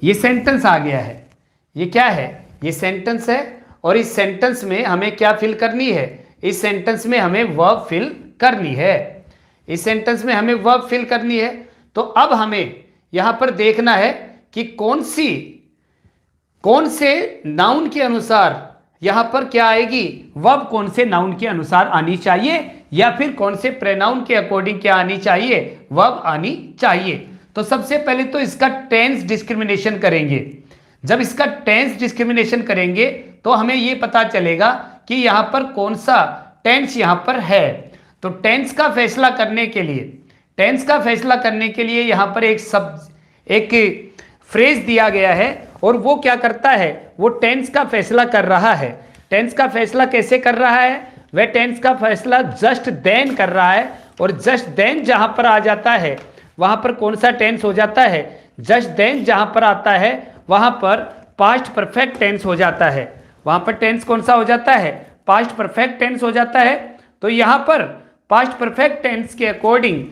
ये सेंटेंस आ गया है। ये क्या है, ये सेंटेंस है और इस सेंटेंस में हमें क्या फिल करनी है, इस सेंटेंस में हमें वर्ब फिल करनी है, इस सेंटेंस में हमें वर्ब फिल करनी है। तो अब हमें यहां पर देखना है कि कौन से नाउन के अनुसार यहां पर क्या आएगी, वर्ब कौन से नाउन के अनुसार आनी चाहिए या फिर कौन से प्रोनाउन के अकॉर्डिंग क्या आनी चाहिए, वर्ब आनी चाहिए। तो सबसे पहले तो इसका टेंस डिस्क्रिमिनेशन करेंगे। जब इसका टेंस डिस्क्रिमिनेशन करेंगे तो हमें यह पता चलेगा कि यहां पर कौन सा टेंस यहां पर है। तो टेंस का फैसला करने के लिए यहां पर एक फ्रेज दिया गया है और वो क्या करता है, वो टेंस का फैसला कर रहा है। टेंस का फैसला कैसे कर रहा है, वह टेंस का फैसला जस्ट देन कर रहा है। और जस्ट देन जहां पर आ जाता है वहां पर कौन सा टेंस हो जाता है, जस्ट देन जहां पर आता है वहां पर पास्ट परफेक्ट टेंस हो जाता है। वहां पर टेंस कौन सा हो जाता है, पास्ट परफेक्ट टेंस हो जाता है। तो यहां पर पास्ट परफेक्ट टेंस के अकॉर्डिंग,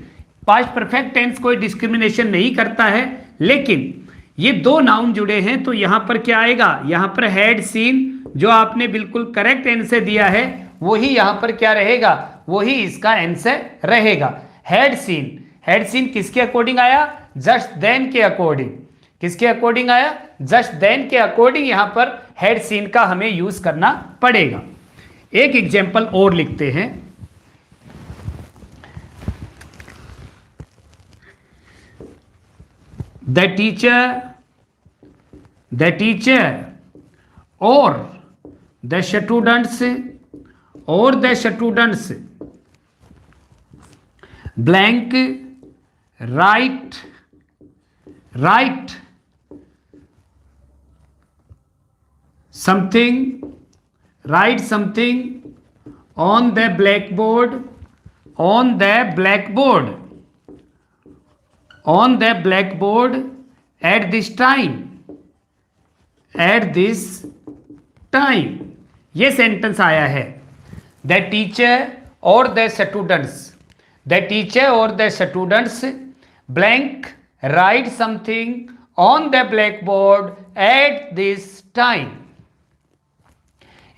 पास्ट परफेक्ट टेंस कोई डिस्क्रिमिनेशन नहीं करता है, लेकिन ये दो नाउन जुड़े हैं तो यहां पर क्या आएगा, यहां पर हैड सीन, जो आपने बिल्कुल करेक्ट आंसर दिया है वही यहां पर क्या रहेगा, वही इसका आंसर रहेगा। हैड सीन किसके अकॉर्डिंग आया, जस्ट देन के अकॉर्डिंग। किसके अकॉर्डिंग आया, जस्ट देन के अकॉर्डिंग यहां पर हैड सीन का हमें यूज करना पड़ेगा। एक एग्जांपल और लिखते हैं। The teacher or the students blank write something on the blackboard at this time। ये सेंटेंस आया है, द टीचर और the students blank right something on the blackboard at this time.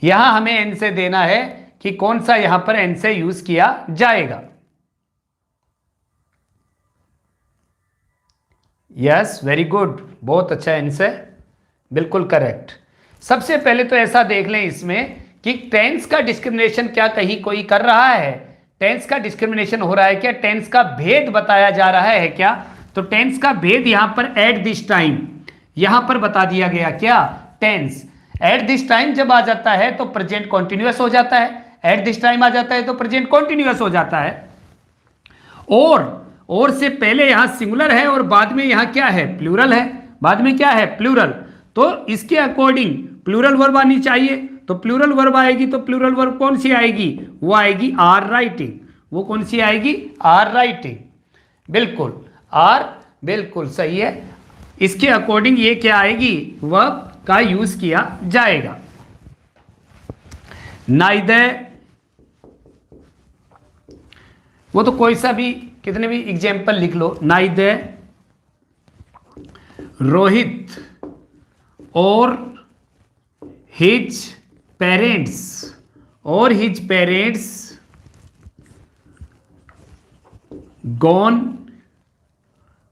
यहां हमें आंसर देना है कि कौन सा यहां पर आंसर यूज किया जाएगा। यस, वेरी गुड, बहुत अच्छा आंसर, बिल्कुल करेक्ट। सबसे पहले तो ऐसा देख लें इसमें कि टेंस का डिस्क्रिमिनेशन क्या कहीं कोई कर रहा है, टेंस का डिस्क्रिमिनेशन हो रहा है क्या, टेंस का भेद बताया जा रहा है क्या, तो टेंस का भेद यहां पर एट दिस टाइम यहां पर बता दिया गया। क्या, टेंस एट दिस टाइम जब आ जाता है तो प्रेजेंट कॉन्टिन्यूअस हो जाता है, एट दिस टाइम आ जाता है तो प्रेजेंट कॉन्टिन्यूअस हो जाता है। और से पहले यहां सिंगुलर है और बाद में यहां क्या है, प्लूरल है, बाद में क्या है, प्लूरल। तो इसके अकॉर्डिंग प्लूरल वर्ब आनी चाहिए, तो प्लूरल वर्ब आएगी तो प्लूरल वर्ब कौन सी आएगी, वो आएगी आर राइटिंग। वो कौन सी आएगी, आर राइटिंग। बिल्कुल आर, बिल्कुल सही है। इसके अकॉर्डिंग ये क्या आएगी, वर्ब का यूज किया जाएगा। नाइदर, वो तो कोई सा भी कितने भी एग्जाम्पल लिख लो। नाइदर रोहित और his parents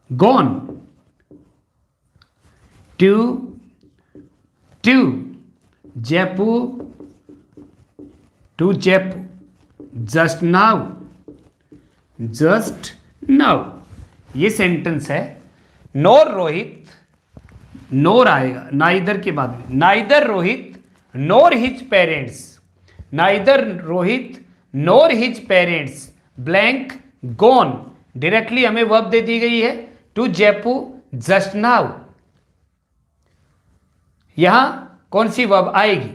gone to Jaipur just now। ये सेंटेंस है। नोर रोहित, नोर आएगा नाइदर के बाद में, नाइदर रोहित नोर his parents blank gone. Directly हमें वर्ब दे दी गई है टू जयपुर जस्ट नाउ। यहां कौन सी वर्ब आएगी,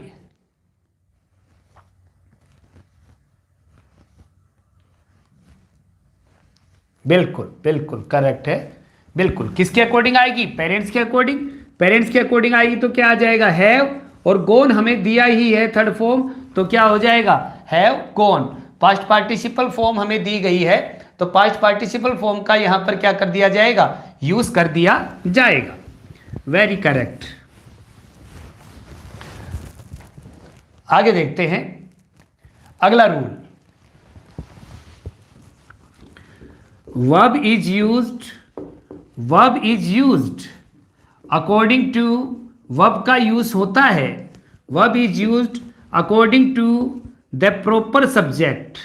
बिल्कुल करेक्ट है। बिल्कुल किसके अकॉर्डिंग आएगी, पेरेंट्स के अकॉर्डिंग। पेरेंट्स के अकॉर्डिंग आएगी तो क्या आ जाएगा, हैव, और गोन हमें दिया ही है थर्ड फॉर्म, तो क्या हो जाएगा, have gone. Past participle form हमें दी गई है तो पास्ट पार्टिसिपल फॉर्म का यहां पर क्या कर दिया जाएगा, यूज कर दिया जाएगा। Very correct. आगे देखते हैं अगला rule. Verb is used according to, verb का यूज होता है, verb is used according to the proper subject,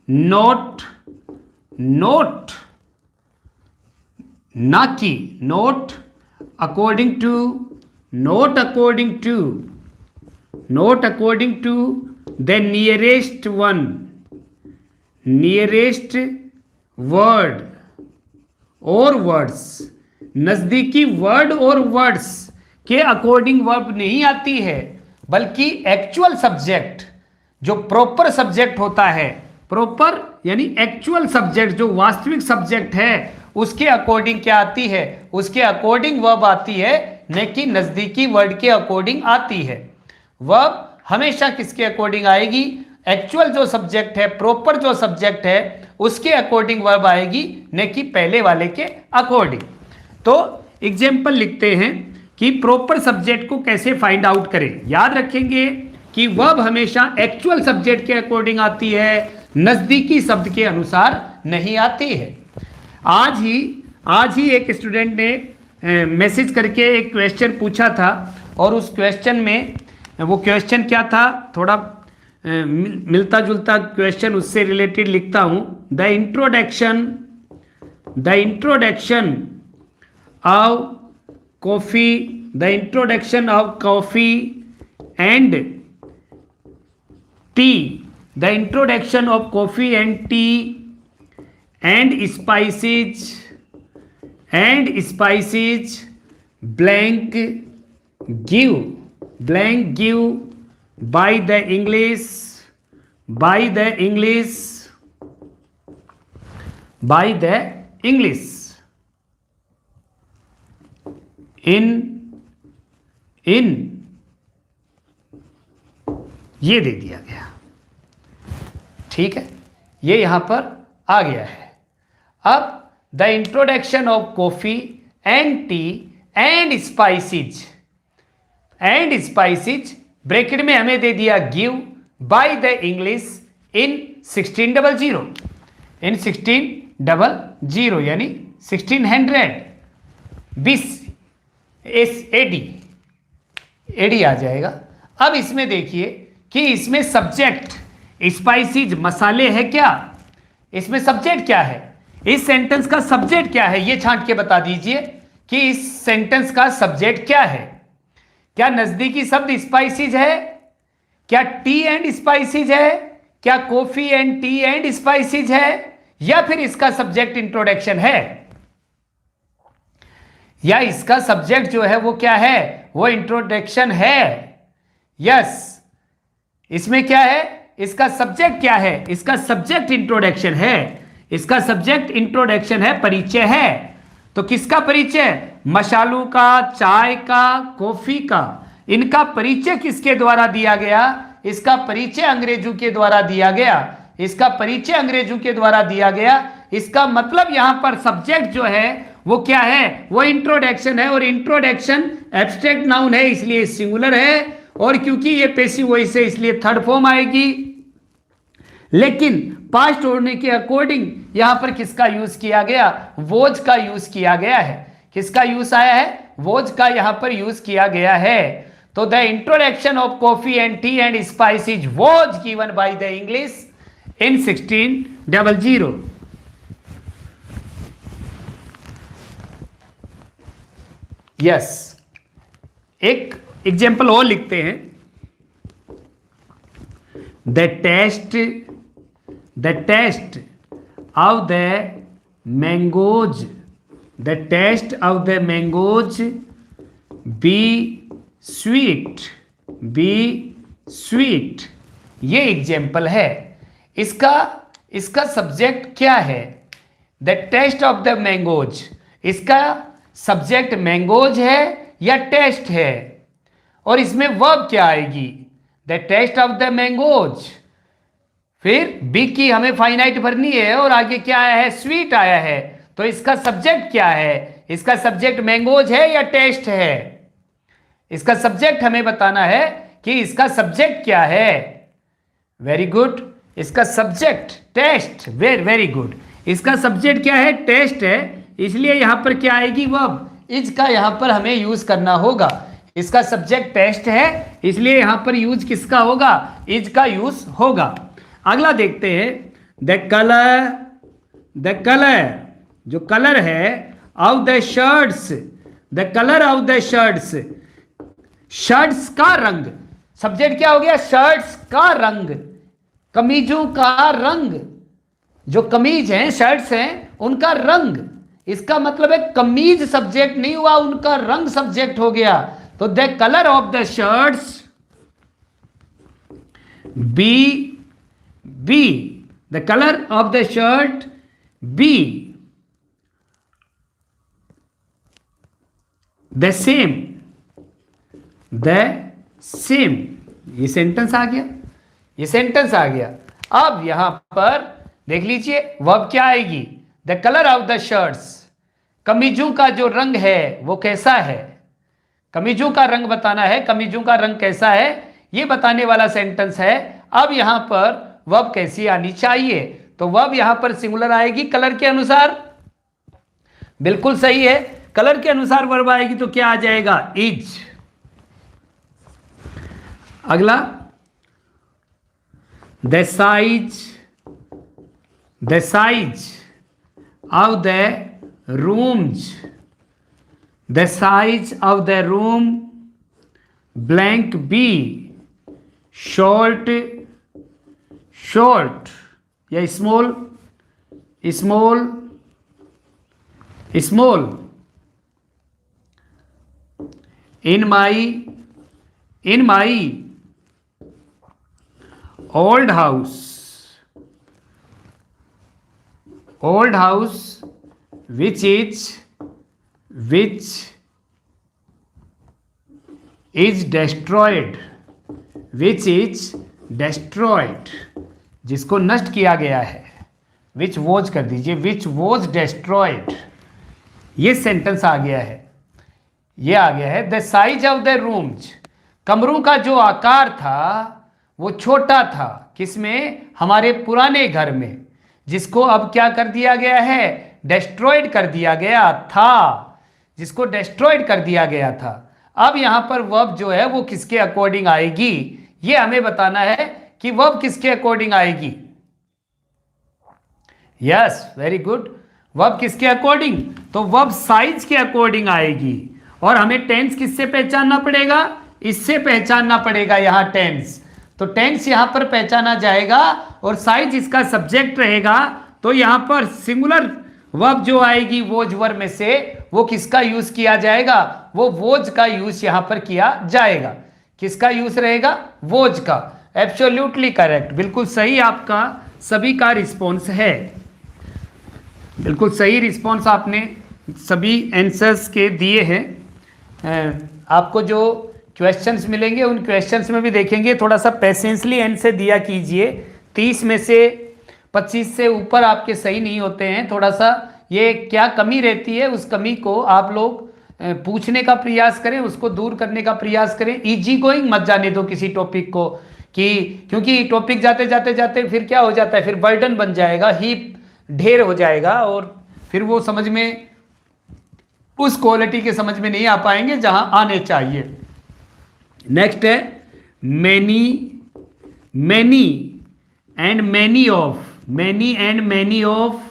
not ना कि, not according to the nearest word और वर्ड्स। नजदीकी वर्ड और वर्ड्स के अकॉर्डिंग वर्ब नहीं आती है, बल्कि एक्चुअल सब्जेक्ट जो प्रॉपर सब्जेक्ट होता है, प्रॉपर यानी एक्चुअल सब्जेक्ट जो वास्तविक सब्जेक्ट है उसके अकॉर्डिंग क्या आती है, उसके अकॉर्डिंग वर्ब आती है, न कि नजदीकी वर्ड के अकॉर्डिंग आती है। वर्ब हमेशा किसके अकॉर्डिंग आएगी, एक्चुअल जो सब्जेक्ट है, प्रॉपर जो सब्जेक्ट है उसके अकॉर्डिंग वर्ब आएगी, न कि पहले वाले के अकॉर्डिंग। तो एग्जाम्पल लिखते हैं कि प्रॉपर सब्जेक्ट को कैसे फाइंड आउट करें। याद रखेंगे कि वर्ब हमेशा एक्चुअल सब्जेक्ट के अकॉर्डिंग आती है, नजदीकी शब्द के अनुसार नहीं आती है। आज ही एक स्टूडेंट ने मैसेज करके एक क्वेश्चन पूछा था, और उस क्वेश्चन में वो क्वेश्चन क्या था, थोड़ा मिलता जुलता क्वेश्चन, उससे रिलेटेड लिखता हूं। The introduction of coffee and T, the introduction of coffee and tea and spices blank give by the English in ये दे दिया गया। ठीक है, ये यहां पर आ गया है। अब the introduction of coffee and tea and spices bracket में हमें दे दिया give bye the English in 1600, यानी 1620 AD आ जाएगा। अब इसमें देखिए कि इसमें सब्जेक्ट स्पाइसीज मसाले है क्या, इसमें सब्जेक्ट क्या है, इस सेंटेंस का सब्जेक्ट क्या है, ये छांट के बता दीजिए कि इस सेंटेंस का सब्जेक्ट क्या है। क्या नजदीकी शब्द स्पाइसीज है, क्या टी एंड स्पाइसीज है, क्या coffee and tea and species है, या फिर इसका सब्जेक्ट इंट्रोडक्शन है, या इसका सब्जेक्ट जो है वो क्या है, वो इंट्रोडक्शन है। यस, इसमें क्या है, इसका सब्जेक्ट क्या है, इसका सब्जेक्ट इंट्रोडक्शन है, इसका सब्जेक्ट इंट्रोडक्शन है, परिचय है। तो किसका परिचय, मसालों का, चाय का, कॉफी का, इनका परिचय किसके द्वारा दिया गया, इसका परिचय अंग्रेजों के द्वारा दिया गया, इसका परिचय अंग्रेजों के द्वारा दिया गया। इसका मतलब यहां पर सब्जेक्ट जो है वो क्या है, वो इंट्रोडक्शन है, और इंट्रोडक्शन एब्स्ट्रैक्ट नाउन है इसलिए सिंगुलर है, और क्योंकि ये पैसिव वॉइस है इसलिए थर्ड फॉर्म आएगी। लेकिन पास्ट होने के अकॉर्डिंग यहां पर किसका यूज किया गया, वोज का यूज किया गया है। किसका यूज आया है, वोज का यहां पर यूज किया गया है। तो the introduction of coffee and tea and spices was given by the English in 1600। Yes, एक एग्जाम्पल और लिखते हैं। The taste of the mangoes, the taste of the mangoes be sweet, ये एग्जाम्पल है। इसका सब्जेक्ट क्या है, the taste of the mangoes, इसका सब्जेक्ट मैंगोज है या टेस्ट है, और इसमें वर्ब क्या आएगी, the taste of the mangoes, फिर बी की हमें फाइनाइट भरनी है, और आगे क्या आया है, स्वीट आया है। तो इसका सब्जेक्ट क्या है, इसका सब्जेक्ट मैंगोज है या टेस्ट है, इसका सब्जेक्ट हमें बताना है कि इसका सब्जेक्ट क्या है। वेरी गुड, इसका सब्जेक्ट टेस्ट, वेरी गुड, इसका सब्जेक्ट क्या है, टेस्ट है, इसलिए यहां पर क्या आएगी, वर्ब, इज का यहां पर हमें यूज करना होगा। इसका सब्जेक्ट टेस्ट है इसलिए यहां पर यूज किसका होगा, इज का यूज होगा। अगला देखते हैं, द कलर, जो कलर है of the shirts, the colour of the shirts, shirts का रंग, सब्जेक्ट क्या हो गया, शर्ट्स का रंग, कमीजों का रंग, जो कमीज हैं, शर्ट्स हैं, उनका रंग, इसका मतलब है कमीज सब्जेक्ट नहीं हुआ, उनका रंग सब्जेक्ट हो गया। तो the colour of the shirts be the colour of the shirt be the same, ये सेंटेंस आ गया, ये सेंटेंस आ गया। अब यहां पर देख लीजिए वर्ब क्या आएगी, the colour of the shirts, कमीजों का जो रंग है वो कैसा है, कमीजों का रंग बताना है, कमीजों का रंग कैसा है, ये बताने वाला सेंटेंस है। अब यहां पर वर्ब कैसी आनी चाहिए, तो वर्ब यहां पर सिंगुलर आएगी कलर के अनुसार, बिल्कुल सही है, कलर के अनुसार वर्ब आएगी तो क्या आ जाएगा, इज। अगला, the size of the rooms, the size of the room blank B short या small in my old house which is destroyed, जिसको नष्ट किया गया है, which was कर दीजिए, which was destroyed, ये सेंटेंस आ गया है, ये आ गया है। The size of the rooms, कमरों का जो आकार था वो छोटा था, किसमें, हमारे पुराने घर में, जिसको अब क्या कर दिया गया है, डेस्ट्रॉयड कर दिया गया था, जिसको डेस्ट्रॉयड कर दिया गया था। अब यहां पर वर्ब जो है वो किसके अकॉर्डिंग आएगी, ये हमें बताना है कि वर्ब किसके अकॉर्डिंग आएगी। Yes, very good. वर्ब किसके अकॉर्डिंग? तो वर्ब साइज के अकॉर्डिंग आएगी। और हमें टेंस किससे पहचानना पड़ेगा? इससे पहचानना पड़ेगा यहां टेंस। तो टेंस यहां पर पहचाना जाएगा और साइज इसका सब्जेक्ट रहेगा। तो यहां पर सिंगुलर वर्ब जो आएगी वोज वर्ब में से, वो किसका यूज किया जाएगा? वो वोज का यूज यहां पर किया जाएगा। किसका यूज रहेगा? वोज का। एब्सोल्युटली करेक्ट, बिल्कुल सही आपका सभी का रिस्पॉन्स है। बिल्कुल सही रिस्पॉन्स आपने सभी आंसर्स के दिए हैं। आपको जो क्वेश्चंस मिलेंगे उन क्वेश्चंस में भी देखेंगे, थोड़ा सा पेशेंसली आंसर दिया कीजिए। 30 में से 25 से ऊपर आपके सही नहीं होते हैं। थोड़ा सा ये क्या कमी रहती है, उस कमी को आप लोग पूछने का प्रयास करें, उसको दूर करने का प्रयास करें। इजी गोइंग मत जाने दो किसी टॉपिक को, क्योंकि टॉपिक जाते जाते जाते फिर क्या हो जाता है, फिर बर्डन बन जाएगा, हीप ढेर हो जाएगा और फिर वो समझ में, उस क्वालिटी के समझ में नहीं आ पाएंगे जहां आने चाहिए। नेक्स्ट है many, many and many of, many and many of,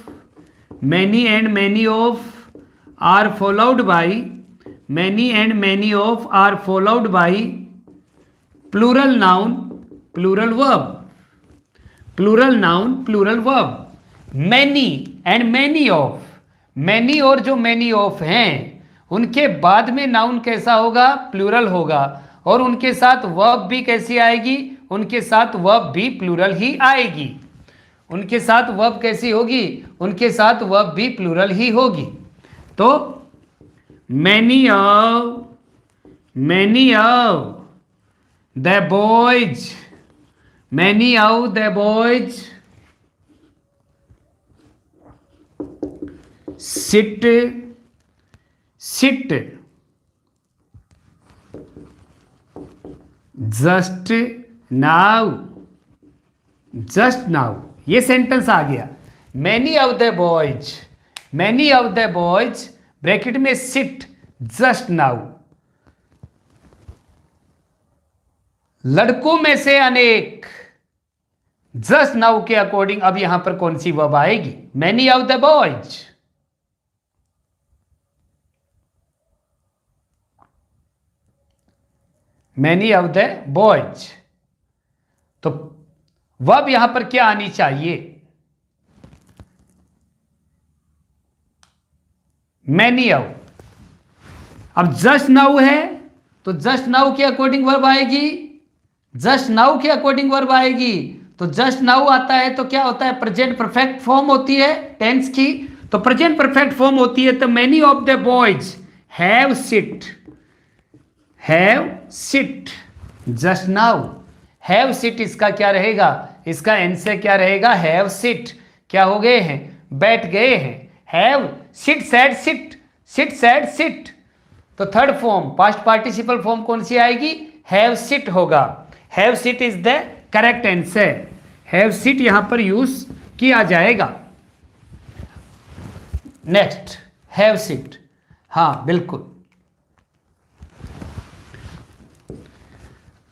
many and many of are followed by, many and many of are followed by plural noun plural verb, plural noun plural verb. Many and many of, many और जो many of हैं उनके बाद में noun कैसा होगा? Plural होगा। और उनके साथ वर्ब भी कैसी आएगी? उनके साथ वर्ब भी प्लूरल ही आएगी। उनके साथ वर्ब कैसी होगी? उनके साथ वर्ब भी प्लूरल ही होगी। तो many of the boys, many of the boys sit just now, ये सेंटेंस आ गया। Many of the boys, many of the boys bracket में सिट जस्ट नाउ, लड़कों में से अनेक। जस्ट नाउ के अकॉर्डिंग अब यहां पर कौन सी वर्ब आएगी? Many of the boys. Many of the boys, तो वर्ब यहां पर क्या आनी चाहिए? Many of. अब जस्ट नाउ है तो जस्ट नाउ के अकॉर्डिंग वर्ब आएगी, जस्ट नाउ के अकॉर्डिंग वर्ब आएगी। तो जस्ट नाउ आता है तो क्या होता है? प्रेजेंट परफेक्ट फॉर्म होती है टेंस की। तो प्रेजेंट परफेक्ट फॉर्म होती है तो many of the boys have sit, have sit just now. Have sit इसका क्या रहेगा? इसका आंसर क्या रहेगा? Have sit. क्या हो गए हैं? बैठ गए हैं। Have sit sat sit, sit sat sit. तो third form past participle form कौन सी आएगी? हैव सिट होगा। Have sit is the correct answer. Have sit यहां पर यूज किया जाएगा। नेक्स्ट हैव सिट, हाँ बिल्कुल।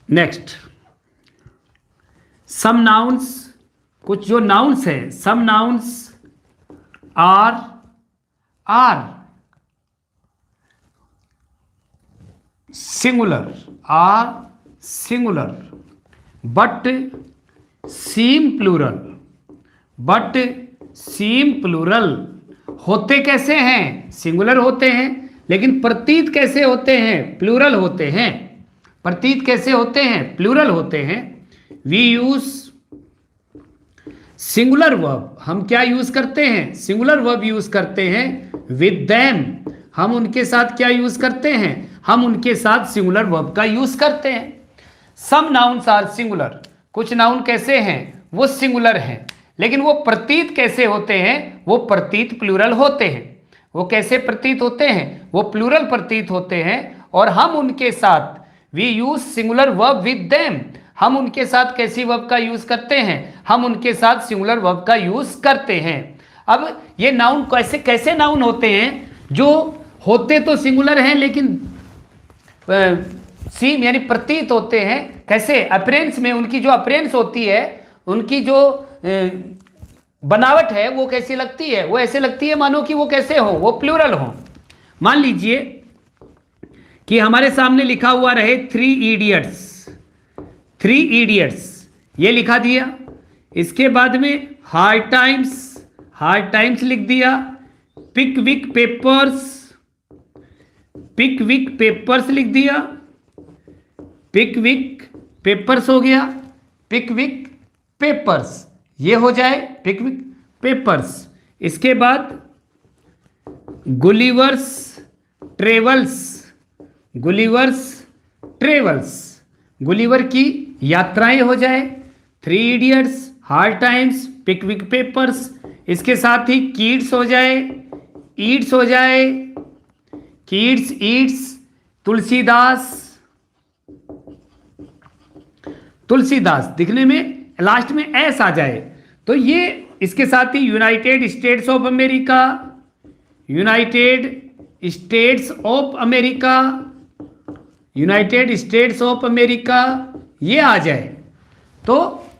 नेक्स्ट सम नाउन्स, कुछ जो नाउन्स है, some nouns are singular, are singular but seem plural, but seem plural. होते कैसे हैं? सिंगुलर होते हैं, लेकिन प्रतीत कैसे होते हैं? प्लूरल होते हैं। प्रतीत कैसे होते हैं? प्लूरल होते हैं। वी यूज सिंगुलर वर्ब, हम क्या यूज करते हैं? सिंगुलर वर्ब यूज करते हैं। विद देम, हम उनके साथ क्या यूज करते हैं? हम उनके साथ सिंगुलर वर्ब का यूज करते हैं। सम नाउन्स आर सिंगुलर, कुछ नाउन कैसे हैं? वो सिंगुलर हैं, लेकिन वो प्रतीत कैसे होते हैं? वो प्रतीत प्लूरल होते हैं। वो कैसे प्रतीत होते हैं? वो प्लूरल प्रतीत होते हैं। और हम उनके साथ we use singular verb with them, हम उनके साथ कैसी वर्ब का यूज करते हैं? हम उनके साथ सिंगुलर वर्ब का यूज करते हैं। अब ये नाउन कैसे कैसे नाउन होते हैं? जो होते तो सिंगुलर हैं, लेकिन सीम यानी प्रतीत होते हैं। कैसे? अपरेंस में उनकी जो अपरेंस होती है, उनकी जो बनावट है वो कैसी लगती है? वो ऐसे लगती है मानो कि वो कैसे हो, वो प्लूरल हो। मान लीजिए कि हमारे सामने लिखा हुआ रहे 3 इडियट्स, 3 इडियट्स ये लिखा दिया। इसके बाद में हार्ड टाइम्स लिख दिया। पिकविक पेपर्स लिख दिया। पिकविक पेपर्स हो गया, पिकविक पेपर्स ये हो जाए पिकविक पेपर्स। इसके बाद गुलिवर्स ट्रेवल्स, गुलिवर की यात्राएं हो जाए। 3 इडियट्स, हार्ड टाइम्स, पिकविक पेपर्स, इसके साथ ही किड्स हो जाए, ईट्स हो जाए, किड्स ईट्स, तुलसीदास दिखने में लास्ट में एस आ जाए तो ये इसके साथ ही यूनाइटेड स्टेट्स ऑफ अमेरिका ये आ जाए तो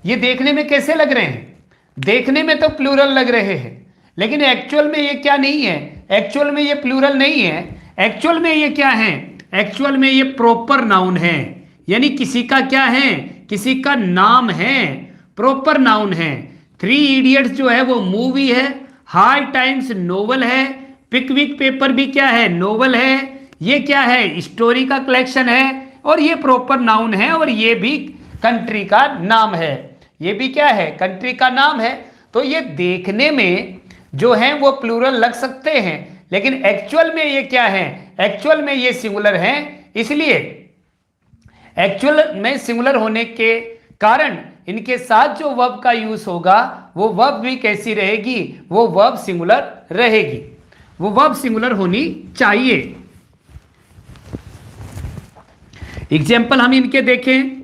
ये देखने में कैसे लग रहे हैं? देखने में तो प्लूरल लग रहे हैं, लेकिन एक्चुअल में ये क्या नहीं है, एक्चुअल में ये प्लूरल नहीं है। एक्चुअल में ये क्या है? एक्चुअल में ये प्रॉपर नाउन है, यानी किसी का क्या है? किसी का नाम है, प्रॉपर नाउन है। 3 इडियट्स जो है वो मूवी है, हार्ड टाइम्स नोवेल है, पिकविक पेपर भी क्या है? नोवेल है। ये क्या है? स्टोरी का कलेक्शन है, और ये प्रॉपर नाउन है, और ये भी कंट्री का नाम है। ये भी क्या है? कंट्री का नाम है। तो ये देखने में जो है वो प्लूरल लग सकते हैं, लेकिन एक्चुअल में ये क्या है? एक्चुअल में ये सिंगुलर है। इसलिए एक्चुअल में सिंगुलर होने के कारण इनके साथ जो वर्ब का यूज होगा वो वर्ब भी कैसी रहेगी? वो वर्ब सिंगुलर रहेगी, वो वर्ब सिंगुलर होनी चाहिए। एग्जाम्पल हम इनके देखें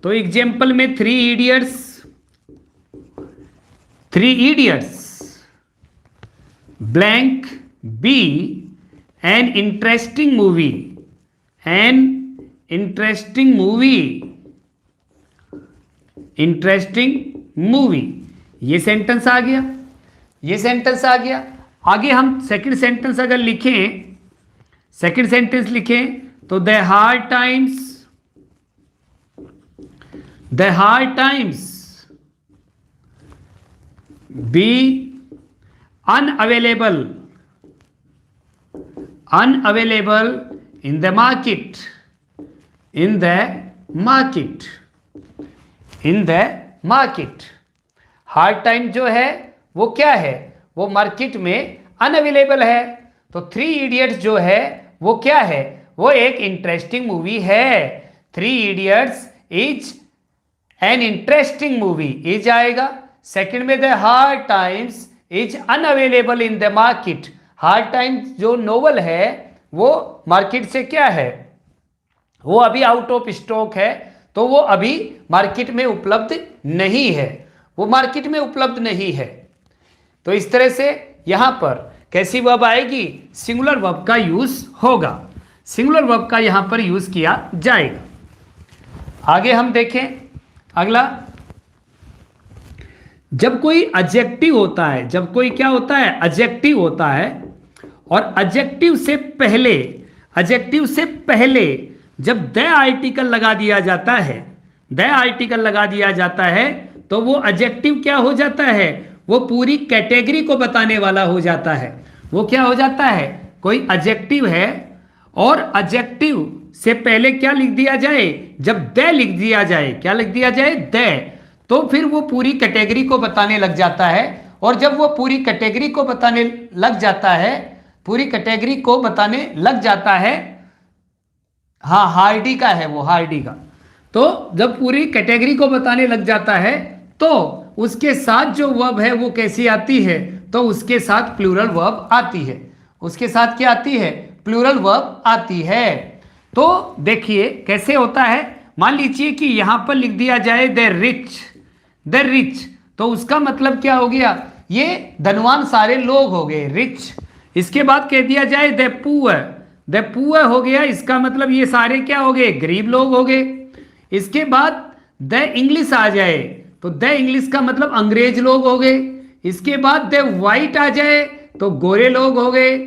तो एग्जाम्पल में 3 Idiots blank be an interesting movie ये सेंटेंस आ गया, ये सेंटेंस आ गया। आगे हम सेकंड सेंटेंस अगर लिखें, सेकंड सेंटेंस लिखें तो the hard times be unavailable in the market. Hard time जो है वो क्या है? वो मार्केट में अनअवेलेबल है। तो 3 इडियट्स जो है वो क्या है? वो एक इंटरेस्टिंग मूवी है। 3 idiots is an interesting movie, is आएगा। सेकंड में the hard times is unavailable in the market. Hard times जो नोवेल है वो मार्केट से क्या है? वो अभी आउट ऑफ स्टॉक है, तो वो अभी मार्केट में उपलब्ध नहीं है, वो मार्केट में उपलब्ध नहीं है। तो इस तरह से यहां पर कैसी वर्ब आएगी? सिंगुलर वर्ब का यूज होगा, सिंगुलर वर्ब का यहां पर यूज किया जाएगा। आगे हम देखें अगला, जब कोई एडजेक्टिव होता है, जब कोई क्या होता है? एडजेक्टिव होता है, और एडजेक्टिव से पहले जब द आर्टिकल लगा दिया जाता है, द आर्टिकल लगा दिया जाता है तो वो एडजेक्टिव क्या हो जाता है? वो पूरी कैटेगरी को बताने वाला हो जाता है। वो क्या हो जाता है? कोई एडजेक्टिव है और एडजेक्टिव से पहले क्या लिख दिया जाए? जब द लिख दिया जाए, क्या लिख दिया जाए? द, तो फिर वो पूरी कैटेगरी को बताने लग जाता है। और जब वो पूरी कैटेगरी को बताने लग जाता है, पूरी कैटेगरी को बताने लग जाता है, हाँ हार्डी का है वो, हार्डी का। तो जब पूरी कैटेगरी को बताने लग जाता है तो उसके साथ जो वर्ब है वो कैसी आती है? तो उसके साथ प्लूरल वर्ब आती है। उसके साथ क्या आती है? प्लूरल वर्ब आती है। तो देखिए कैसे होता है। मान लीजिए कि यहां पर लिख दिया जाए द रिच, तो उसका मतलब क्या हो गया? ये धनवान सारे लोग हो गए, रिच। इसके बाद कह दिया जाए द द पुअर हो गया, इसका मतलब ये सारे क्या हो गए, गरीब लोग हो गए। इसके बाद द इंग्लिश आ जाए तो द इंग्लिश का मतलब अंग्रेज लोग हो गए। इसके बाद द वाइट आ जाए तो गोरे लोग हो गए,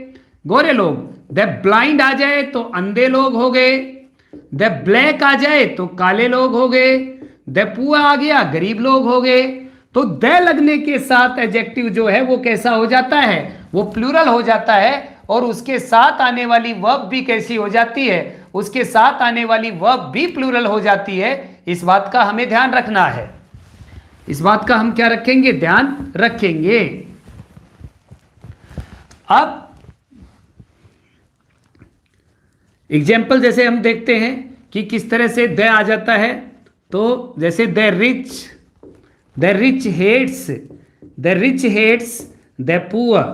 गोरे लोग। द ब्लाइंड आ जाए तो अंधे लोग हो गए। द ब्लैक आ जाए तो काले लोग हो गए। द पुअर आ गया, गरीब लोग हो गए। तो द लगने के साथ एडजेक्टिव जो है वो कैसा हो जाता है, वो प्लूरल हो जाता है। और उसके साथ आने वाली वर्ब भी कैसी हो जाती है, उसके साथ आने वाली वर्ब भी प्लूरल हो जाती है। इस बात का हमें ध्यान रखना है, इस बात का हम क्या रखेंगे, ध्यान रखेंगे। अब एग्जाम्पल जैसे हम देखते हैं कि किस तरह से द आ जाता है। तो जैसे the rich hates the poor,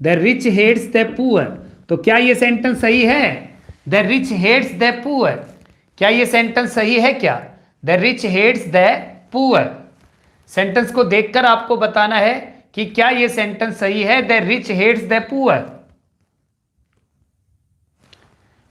the rich hates the poor. तो क्या ये सेंटेंस सही है, the rich hates the poor, क्या ये सेंटेंस सही है क्या, the rich hates the poor. Sentence को देखकर आपको बताना है कि क्या ये सेंटेंस सही है, the rich hates the poor.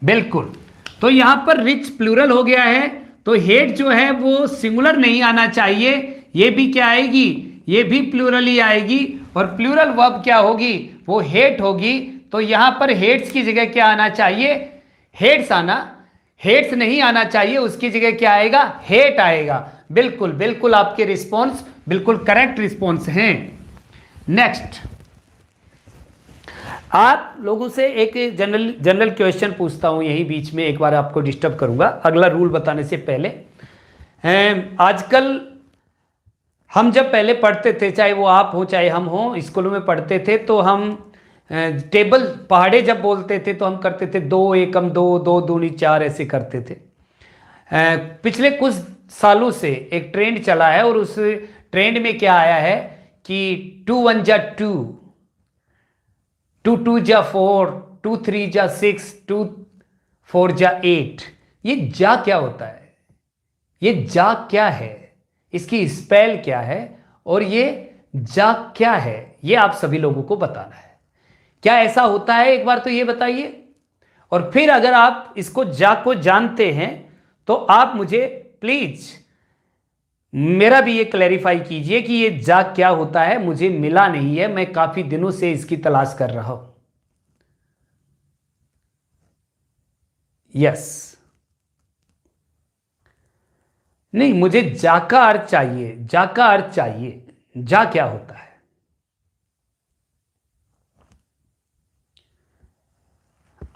बिल्कुल। तो यहां पर रिच प्लूरल हो गया है, तो हेट जो है वो सिंगुलर नहीं आना चाहिए, ये भी क्या आएगी, ये भी प्लूरल ही आएगी। और प्लूरल वर्ब क्या होगी, वो हेट होगी। तो यहां पर हेट्स की जगह क्या आना चाहिए, हेट्स आना, हेट्स नहीं आना चाहिए, उसकी जगह क्या आएगा, हेट आएगा। बिल्कुल बिल्कुल, आपके रिस्पॉन्स बिल्कुल करेक्ट रिस्पॉन्स हैं। नेक्स्ट, आप लोगों से एक जनरल क्वेश्चन पूछता हूं, यही बीच में एक बार आपको डिस्टर्ब करूंगा अगला रूल बताने से पहले। आजकल हम जब पहले पढ़ते थे, चाहे वो आप हो चाहे हम हो, स्कूलों में पढ़ते थे, तो हम टेबल पहाड़े जब बोलते थे तो हम करते थे 2 एकम 2, 2 दूनी 4, ऐसे करते थे। पिछले कुछ सालों से एक ट्रेंड चला है, और उस ट्रेंड में क्या आया है कि 2 1 जा 2, 2 2 जा 4, 2 3 जा 6, 2 4 जा 8। ये जा क्या होता है, ये जा क्या है, इसकी स्पेल क्या है, और ये जा क्या है, ये आप सभी लोगों को बताना है। क्या ऐसा होता है, एक बार तो ये बताइए। और फिर अगर आप इसको जा को जानते हैं तो आप मुझे प्लीज मेरा भी ये क्लैरिफाई कीजिए कि ये जा क्या होता है, मुझे मिला नहीं है, मैं काफी दिनों से इसकी तलाश कर रहा हूं। यस, नहीं, मुझे जा का अर्थ चाहिए, जा का अर्थ चाहिए, जा क्या होता है।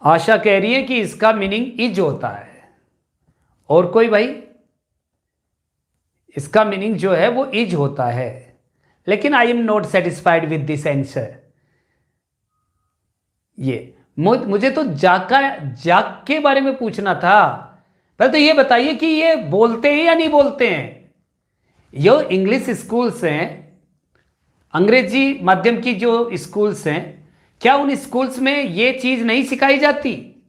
आशा कह रही है कि इसका मीनिंग इज होता है। और कोई भाई, इसका मीनिंग जो है वो इज होता है, लेकिन I am not satisfied with this answer. ये मुझे तो जा के बारे में पूछना था। पहले तो ये बताइए कि ये बोलते हैं या नहीं बोलते हैं। जो इंग्लिश स्कूल्स हैं, अंग्रेजी माध्यम की जो स्कूल्स हैं, क्या उन स्कूल्स में ये चीज नहीं सिखाई जाती।